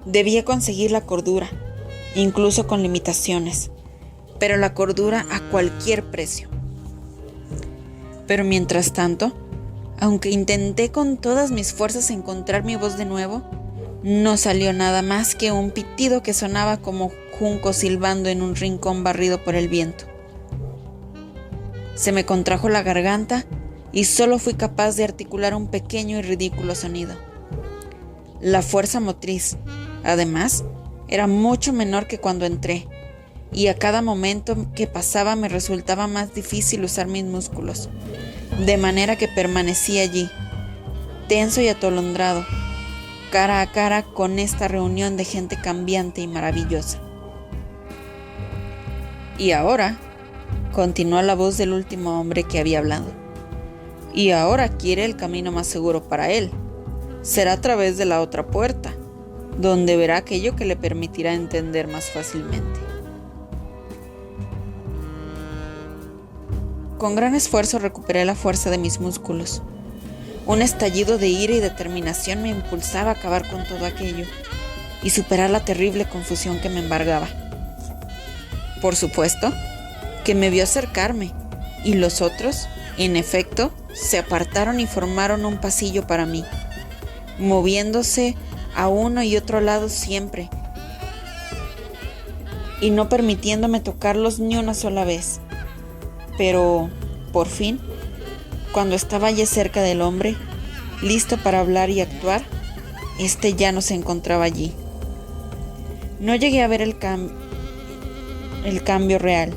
Debía conseguir la cordura, incluso con limitaciones, pero la cordura a cualquier precio. Pero mientras tanto, aunque intenté con todas mis fuerzas encontrar mi voz de nuevo, no salió nada más que un pitido que sonaba como junco silbando en un rincón barrido por el viento. Se me contrajo la garganta y solo fui capaz de articular un pequeño y ridículo sonido. La fuerza motriz, además, era mucho menor que cuando entré, y a cada momento que pasaba me resultaba más difícil usar mis músculos, de manera que permanecí allí, tenso y atolondrado, cara a cara con esta reunión de gente cambiante y maravillosa. Y ahora, continuó la voz del último hombre que había hablado, y ahora quiere el camino más seguro para él. Será a través de la otra puerta, donde verá aquello que le permitirá entender más fácilmente. Con gran esfuerzo recuperé la fuerza de mis músculos. Un estallido de ira y determinación me impulsaba a acabar con todo aquello y superar la terrible confusión que me embargaba. Por supuesto que me vio acercarme, y los otros, en efecto, se apartaron y formaron un pasillo para mí, moviéndose a uno y otro lado siempre, y no permitiéndome tocarlos ni una sola vez. Pero, por fin, cuando estaba ya cerca del hombre, listo para hablar y actuar, este ya no se encontraba allí. No llegué a ver el cambio real,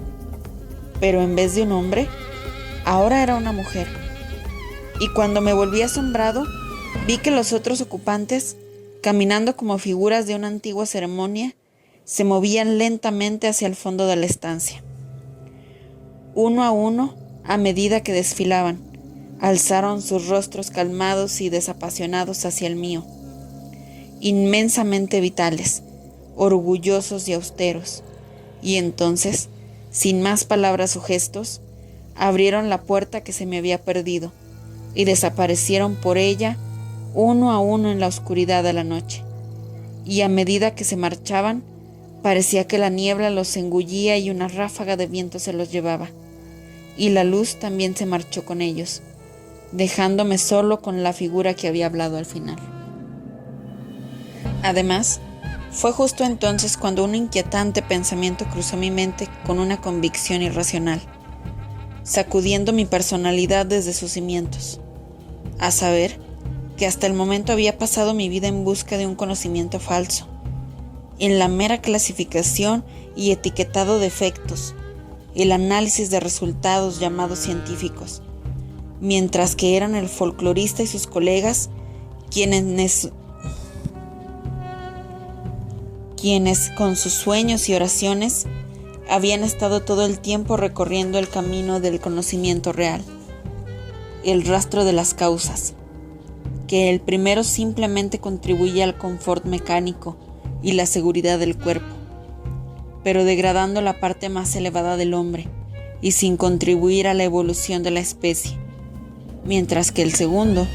pero en vez de un hombre, ahora era una mujer. Y cuando me volví asombrado, vi que los otros ocupantes, caminando como figuras de una antigua ceremonia, se movían lentamente hacia el fondo de la estancia. Uno a uno, a medida que desfilaban, alzaron sus rostros calmados y desapasionados hacia el mío, inmensamente vitales, orgullosos y austeros, y entonces, sin más palabras o gestos, abrieron la puerta que se me había perdido y desaparecieron por ella uno a uno en la oscuridad de la noche. Y a medida que se marchaban, parecía que la niebla los engullía y una ráfaga de viento se los llevaba, y la luz también se marchó con ellos, dejándome solo con la figura que había hablado al final. Además, fue justo entonces cuando un inquietante pensamiento cruzó mi mente con una convicción irracional, sacudiendo mi personalidad desde sus cimientos, a saber, que hasta el momento había pasado mi vida en busca de un conocimiento falso, en la mera clasificación y etiquetado de efectos, el análisis de resultados llamados científicos, mientras que eran el folclorista y sus colegas quienes con sus sueños y oraciones habían estado todo el tiempo recorriendo el camino del conocimiento real, el rastro de las causas, que el primero simplemente contribuye al confort mecánico y la seguridad del cuerpo, pero degradando la parte más elevada del hombre y sin contribuir a la evolución de la especie, mientras que el segundo,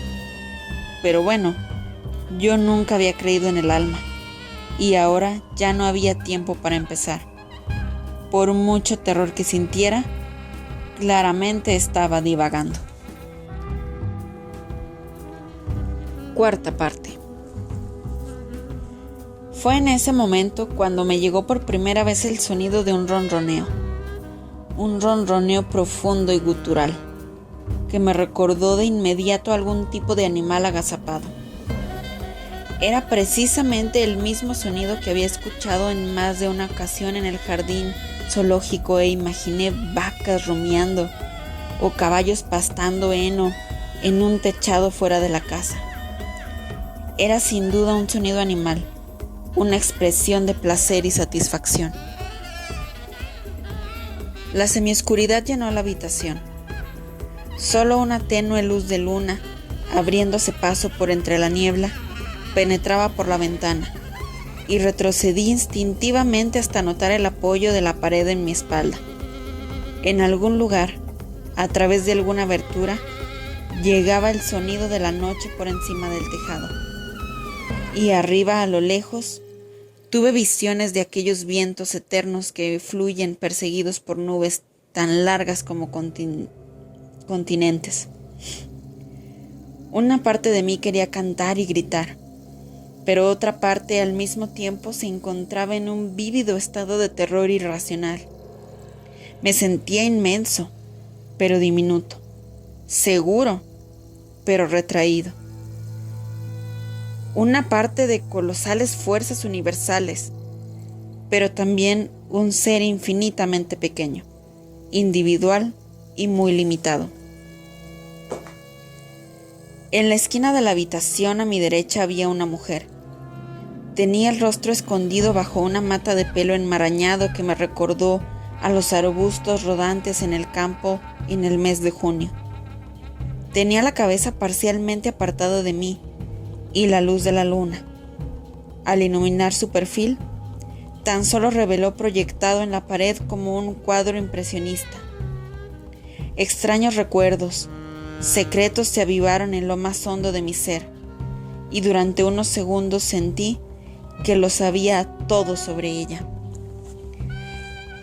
pero bueno, yo nunca había creído en el alma, y ahora ya no había tiempo para empezar. Por mucho terror que sintiera, claramente estaba divagando. Cuarta parte. Fue en ese momento cuando me llegó por primera vez el sonido de un ronroneo profundo y gutural, que me recordó de inmediato a algún tipo de animal agazapado. Era precisamente el mismo sonido que había escuchado en más de una ocasión en el jardín zoológico, e imaginé vacas rumiando o caballos pastando heno en un techado fuera de la casa. Era sin duda un sonido animal, una expresión de placer y satisfacción. La semioscuridad llenó la habitación. Solo una tenue luz de luna, abriéndose paso por entre la niebla, penetraba por la ventana, y retrocedí instintivamente hasta notar el apoyo de la pared en mi espalda. En algún lugar, a través de alguna abertura, llegaba el sonido de la noche por encima del tejado. Y arriba, a lo lejos, tuve visiones de aquellos vientos eternos que fluyen perseguidos por nubes tan largas como continentes. Una parte de mí quería cantar y gritar, pero otra parte al mismo tiempo se encontraba en un vívido estado de terror irracional. Me sentía inmenso, pero diminuto, seguro, pero retraído. Una parte de colosales fuerzas universales, pero también un ser infinitamente pequeño, individual y muy limitado. En la esquina de la habitación a mi derecha había una mujer. Tenía el rostro escondido bajo una mata de pelo enmarañado que me recordó a los arbustos rodantes en el campo en el mes de junio. Tenía la cabeza parcialmente apartada de mí, y la luz de la luna, al iluminar su perfil, tan solo reveló proyectado en la pared como un cuadro impresionista. Extraños recuerdos, secretos se avivaron en lo más hondo de mi ser, y durante unos segundos sentí que lo sabía todo sobre ella.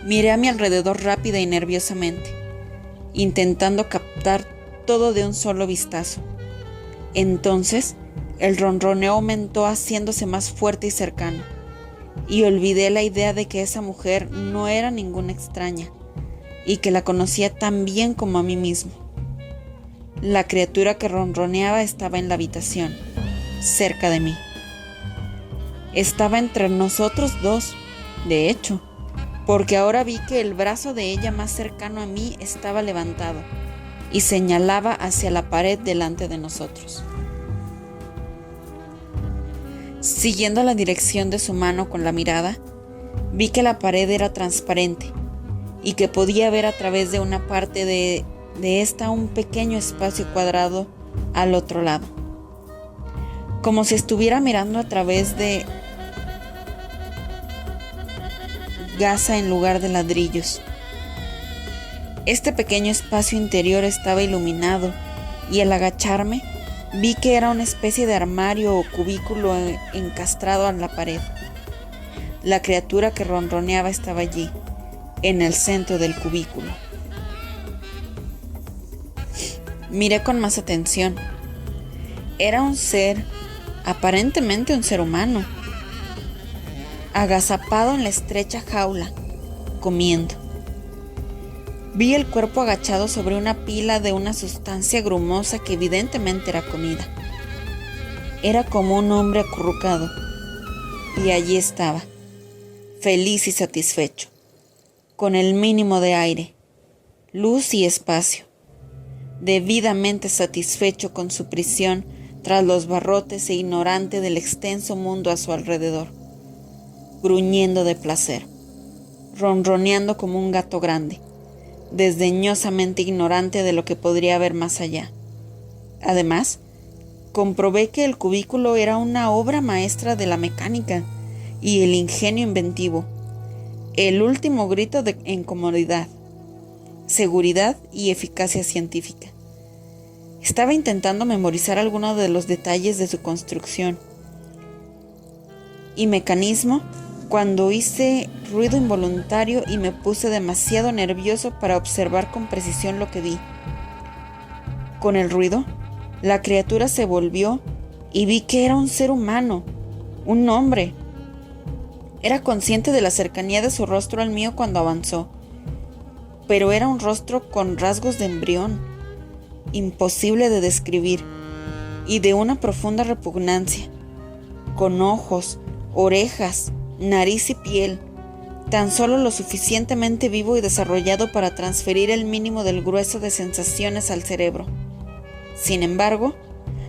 Miré a mi alrededor rápida y nerviosamente, intentando captar todo de un solo vistazo. Entonces, el ronroneo aumentó haciéndose más fuerte y cercano, y olvidé la idea de que esa mujer no era ninguna extraña, y que la conocía tan bien como a mí mismo. La criatura que ronroneaba estaba en la habitación, cerca de mí. Estaba entre nosotros dos, de hecho, porque ahora vi que el brazo de ella más cercano a mí estaba levantado y señalaba hacia la pared delante de nosotros. Siguiendo la dirección de su mano con la mirada, vi que la pared era transparente y que podía ver a través de una parte de esta un pequeño espacio cuadrado al otro lado, como si estuviera mirando a través de gasa en lugar de ladrillos. Este pequeño espacio interior estaba iluminado y al agacharme vi que era una especie de armario o cubículo encastrado a la pared. La criatura que ronroneaba estaba allí, en el centro del cubículo. Miré con más atención. Era un ser, aparentemente un ser humano, agazapado en la estrecha jaula, comiendo. Vi el cuerpo agachado sobre una pila de una sustancia grumosa que evidentemente era comida. Era como un hombre acurrucado, y allí estaba, feliz y satisfecho, con el mínimo de aire, luz y espacio, debidamente satisfecho con su prisión tras los barrotes e ignorante del extenso mundo a su alrededor, gruñendo de placer, ronroneando como un gato grande, desdeñosamente ignorante de lo que podría haber más allá. Además, comprobé que el cubículo era una obra maestra de la mecánica y el ingenio inventivo, el último grito en comodidad, seguridad y eficacia científica. Estaba intentando memorizar algunos de los detalles de su construcción y mecanismo cuando hice ruido involuntario y me puse demasiado nervioso para observar con precisión lo que vi. Con el ruido, la criatura se volvió y vi que era un ser humano, un hombre. Era consciente de la cercanía de su rostro al mío cuando avanzó, pero era un rostro con rasgos de embrión, imposible de describir, y de una profunda repugnancia, con ojos, orejas, nariz y piel, tan solo lo suficientemente vivo y desarrollado para transferir el mínimo del grueso de sensaciones al cerebro. Sin embargo,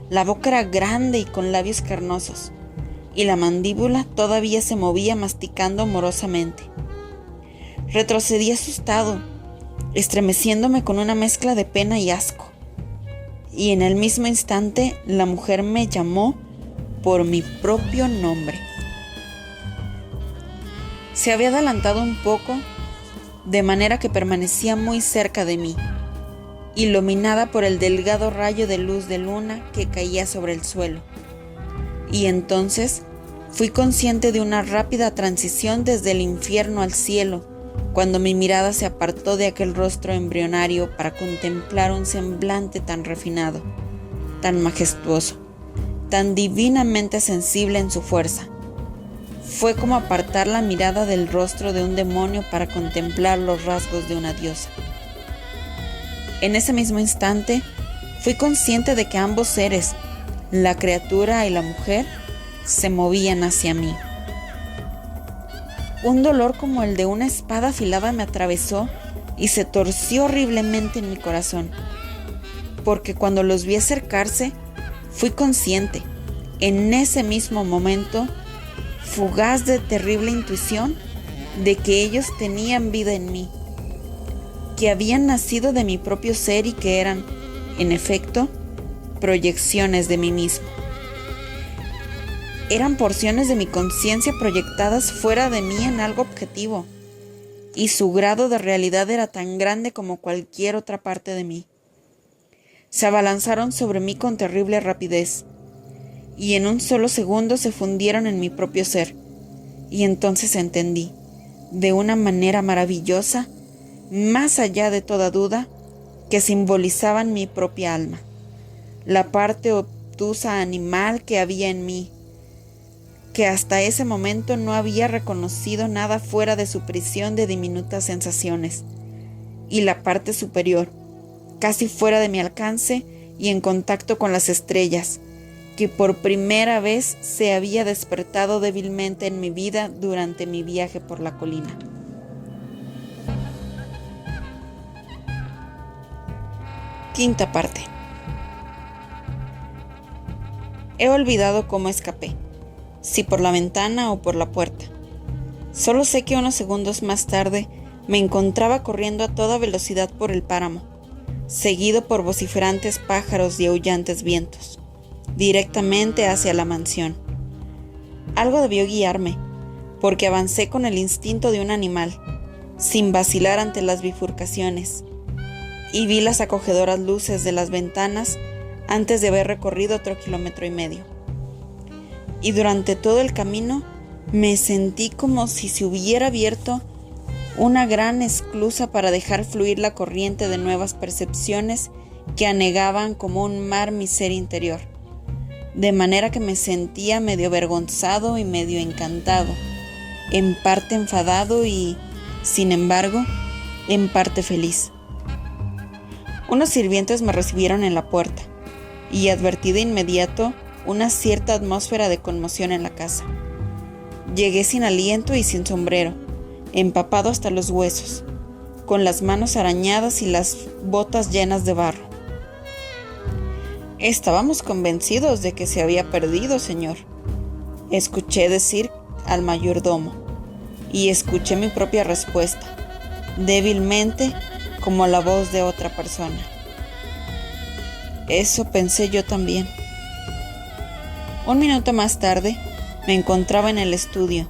la boca era grande y con labios carnosos, y la mandíbula todavía se movía masticando amorosamente. Retrocedí asustado, estremeciéndome con una mezcla de pena y asco, y en el mismo instante la mujer me llamó por mi propio nombre. Se había adelantado un poco, de manera que permanecía muy cerca de mí, iluminada por el delgado rayo de luz de luna que caía sobre el suelo. Y entonces fui consciente de una rápida transición desde el infierno al cielo, cuando mi mirada se apartó de aquel rostro embrionario para contemplar un semblante tan refinado, tan majestuoso, tan divinamente sensible en su fuerza. Fue como apartar la mirada del rostro de un demonio para contemplar los rasgos de una diosa. En ese mismo instante, fui consciente de que ambos seres, la criatura y la mujer, se movían hacia mí. Un dolor como el de una espada afilada me atravesó y se torció horriblemente en mi corazón, porque cuando los vi acercarse, fui consciente, en ese mismo momento, fugaz de terrible intuición, de que ellos tenían vida en mí, que habían nacido de mi propio ser y que eran, en efecto, proyecciones de mí mismo. Eran porciones de mi conciencia proyectadas fuera de mí en algo objetivo, y su grado de realidad era tan grande como cualquier otra parte de mí. Se abalanzaron sobre mí con terrible rapidez, y en un solo segundo se fundieron en mi propio ser, y entonces entendí, de una manera maravillosa, más allá de toda duda, que simbolizaban mi propia alma, la parte obtusa animal que había en mí, que hasta ese momento no había reconocido nada fuera de su prisión de diminutas sensaciones, y la parte superior, casi fuera de mi alcance y en contacto con las estrellas, que por primera vez se había despertado débilmente en mi vida durante mi viaje por la colina. Quinta parte. He olvidado cómo escapé, si por la ventana o por la puerta. Solo sé que unos segundos más tarde me encontraba corriendo a toda velocidad por el páramo, seguido por vociferantes pájaros y aullantes vientos, directamente hacia la mansión. Algo debió guiarme, porque avancé con el instinto de un animal, sin vacilar ante las bifurcaciones, y vi las acogedoras luces de las ventanas antes de haber recorrido otro 1,5 kilómetros. Y durante todo el camino me sentí como si se hubiera abierto una gran esclusa para dejar fluir la corriente de nuevas percepciones que anegaban como un mar mi ser interior, de manera que me sentía medio avergonzado y medio encantado, en parte enfadado y, sin embargo, en parte feliz. Unos sirvientes me recibieron en la puerta y advertí de inmediato una cierta atmósfera de conmoción en la casa. Llegué sin aliento y sin sombrero, empapado hasta los huesos, con las manos arañadas y las botas llenas de barro. Estábamos convencidos de que se había perdido, señor, escuché decir al mayordomo, y escuché mi propia respuesta, débilmente como la voz de otra persona. Eso pensé yo también. 1 minuto más tarde, me encontraba en el estudio,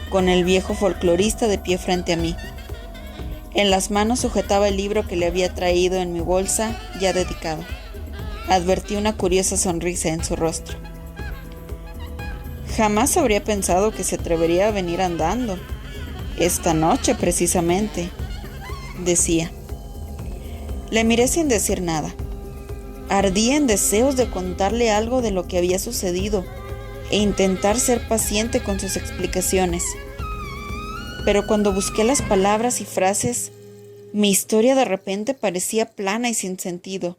con el viejo folclorista de pie frente a mí. En las manos sujetaba el libro que le había traído en mi bolsa, ya dedicado. Advertí una curiosa sonrisa en su rostro. Jamás habría pensado que se atrevería a venir andando. Esta noche, precisamente, decía. Le miré sin decir nada. Ardía en deseos de contarle algo de lo que había sucedido e intentar ser paciente con sus explicaciones. Pero cuando busqué las palabras y frases, mi historia de repente parecía plana y sin sentido,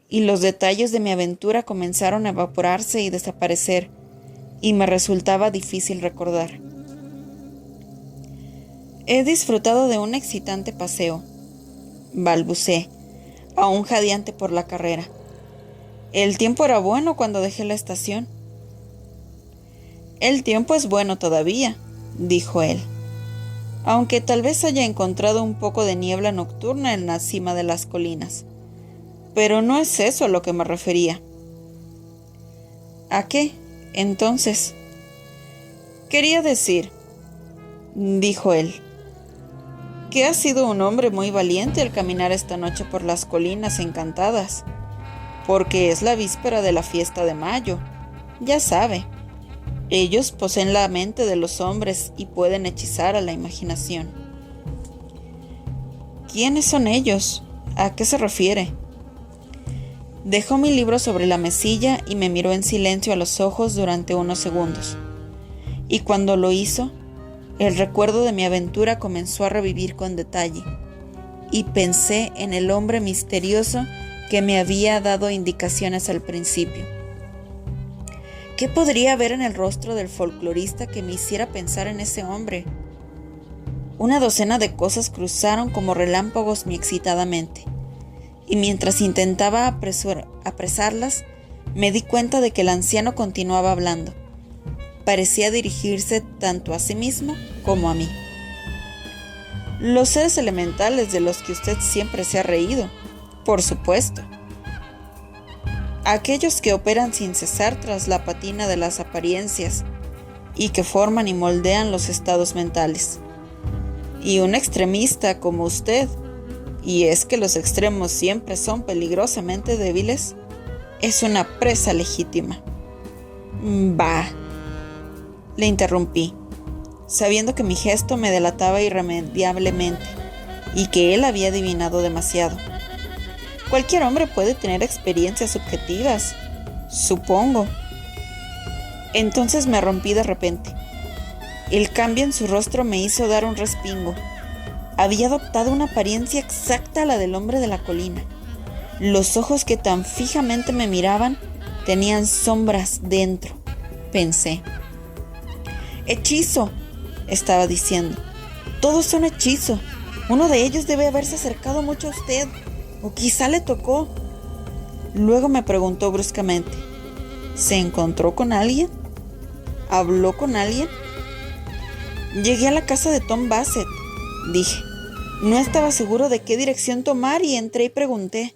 y los detalles de mi aventura comenzaron a evaporarse y desaparecer, y me resultaba difícil recordar. He disfrutado de un excitante paseo, balbuceé, aún jadeante por la carrera. El tiempo era bueno cuando dejé la estación. El tiempo es bueno todavía, dijo él, aunque tal vez haya encontrado un poco de niebla nocturna en la cima de las colinas. Pero no es eso a lo que me refería. ¿A qué, entonces? Quería decir, dijo él, que has sido un hombre muy valiente al caminar esta noche por las colinas encantadas, porque es la víspera de la fiesta de mayo. Ya sabe, ellos poseen la mente de los hombres y pueden hechizar a la imaginación. ¿Quiénes son ellos? ¿A qué se refiere? Dejó mi libro sobre la mesilla y me miró en silencio a los ojos durante unos segundos. Y cuando lo hizo, el recuerdo de mi aventura comenzó a revivir con detalle, y pensé en el hombre misterioso que me había dado indicaciones al principio. ¿Qué podría haber en el rostro del folclorista que me hiciera pensar en ese hombre? Una docena de cosas cruzaron como relámpagos mi excitada mente, y mientras intentaba apresarlas, me di cuenta de que el anciano continuaba hablando. Parecía dirigirse tanto a sí mismo como a mí. Los seres elementales de los que usted siempre se ha reído, por supuesto. Aquellos que operan sin cesar tras la patina de las apariencias y que forman y moldean los estados mentales. Y un extremista como usted, y es que los extremos siempre son peligrosamente débiles, es una presa legítima. Bah, le interrumpí, sabiendo que mi gesto me delataba irremediablemente y que él había adivinado demasiado. Cualquier hombre puede tener experiencias subjetivas, supongo. Entonces me rompí de repente. El cambio en su rostro me hizo dar un respingo. Había adoptado una apariencia exacta a la del hombre de la colina. Los ojos que tan fijamente me miraban tenían sombras dentro, pensé. ¡Hechizo!, estaba diciendo. Todos son hechizo. Uno de ellos debe haberse acercado mucho a usted, o quizá le tocó. Luego me preguntó bruscamente, ¿se encontró con alguien? ¿Habló con alguien? Llegué a la casa de Tom Bassett, dije. No estaba seguro de qué dirección tomar y entré y pregunté.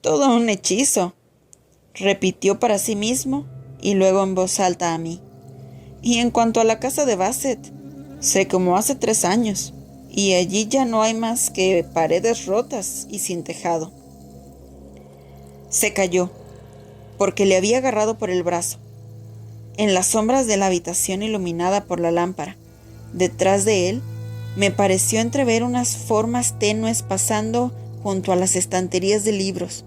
Todo un hechizo, repitió para sí mismo y luego en voz alta a mí. Y en cuanto a la casa de Bassett, se quemó hace 3 años, y allí ya no hay más que paredes rotas y sin tejado. Se calló, porque le había agarrado por el brazo. En las sombras de la habitación iluminada por la lámpara, detrás de él, me pareció entrever unas formas tenues pasando junto a las estanterías de libros,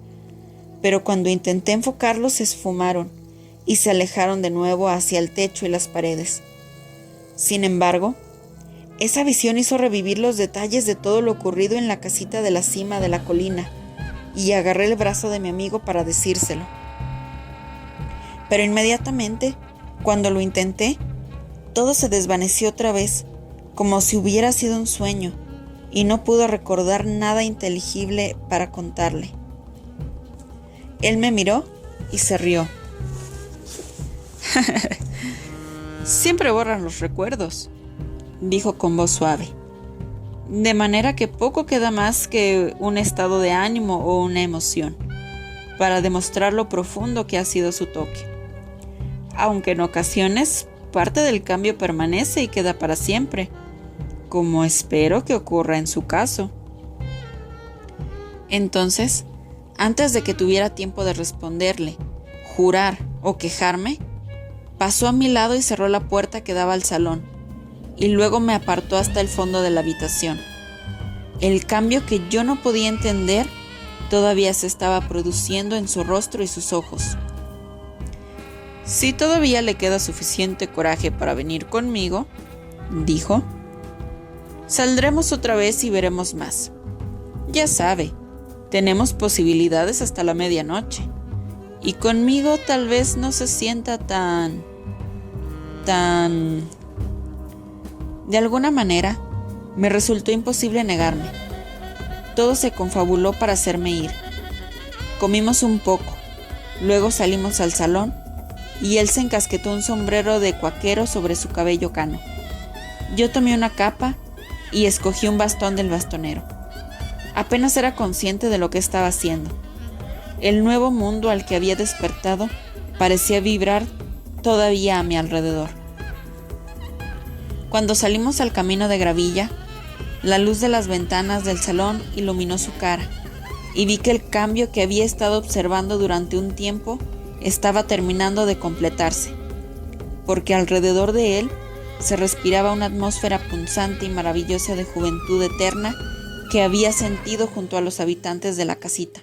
pero cuando intenté enfocarlos se esfumaron y se alejaron de nuevo hacia el techo y las paredes. Sin embargo, esa visión hizo revivir los detalles de todo lo ocurrido en la casita de la cima de la colina, y agarré el brazo de mi amigo para decírselo. Pero inmediatamente, cuando lo intenté, todo se desvaneció otra vez, como si hubiera sido un sueño, y no pude recordar nada inteligible para contarle. Él me miró y se rió. Siempre borran los recuerdos, dijo con voz suave, de manera que poco queda más que un estado de ánimo o una emoción, para demostrar lo profundo que ha sido su toque. Aunque en ocasiones parte del cambio permanece y queda para siempre, como espero que ocurra en su caso. Entonces, antes de que tuviera tiempo de responderle, jurar o quejarme, pasó a mi lado y cerró la puerta que daba al salón, y luego me apartó hasta el fondo de la habitación. El cambio que yo no podía entender todavía se estaba produciendo en su rostro y sus ojos. Si todavía le queda suficiente coraje para venir conmigo, dijo, saldremos otra vez y veremos más. Ya sabe, tenemos posibilidades hasta la medianoche, y conmigo tal vez no se sienta tan... De alguna manera, me resultó imposible negarme. Todo se confabuló para hacerme ir. Comimos un poco, luego salimos al salón, y él se encasquetó un sombrero de cuaquero sobre su cabello cano. Yo tomé una capa y escogí un bastón del bastonero. Apenas era consciente de lo que estaba haciendo. El nuevo mundo al que había despertado parecía vibrar todavía a mi alrededor. Cuando salimos al camino de gravilla, la luz de las ventanas del salón iluminó su cara, y vi que el cambio que había estado observando durante un tiempo estaba terminando de completarse, porque alrededor de él se respiraba una atmósfera punzante y maravillosa de juventud eterna que había sentido junto a los habitantes de la casita.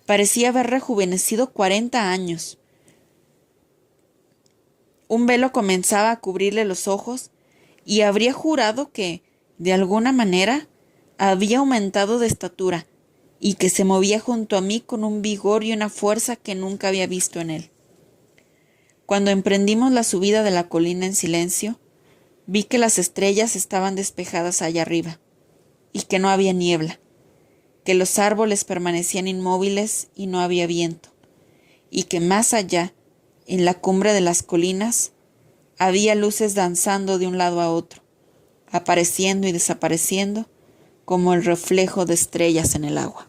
Parecía haber rejuvenecido 40 años. Un velo comenzaba a cubrirle los ojos y habría jurado que, de alguna manera, había aumentado de estatura y que se movía junto a mí con un vigor y una fuerza que nunca había visto en él. Cuando emprendimos la subida de la colina en silencio, vi que las estrellas estaban despejadas allá arriba y que no había niebla, que los árboles permanecían inmóviles y no había viento, y que más allá, en la cumbre de las colinas, había luces danzando de un lado a otro, apareciendo y desapareciendo como el reflejo de estrellas en el agua.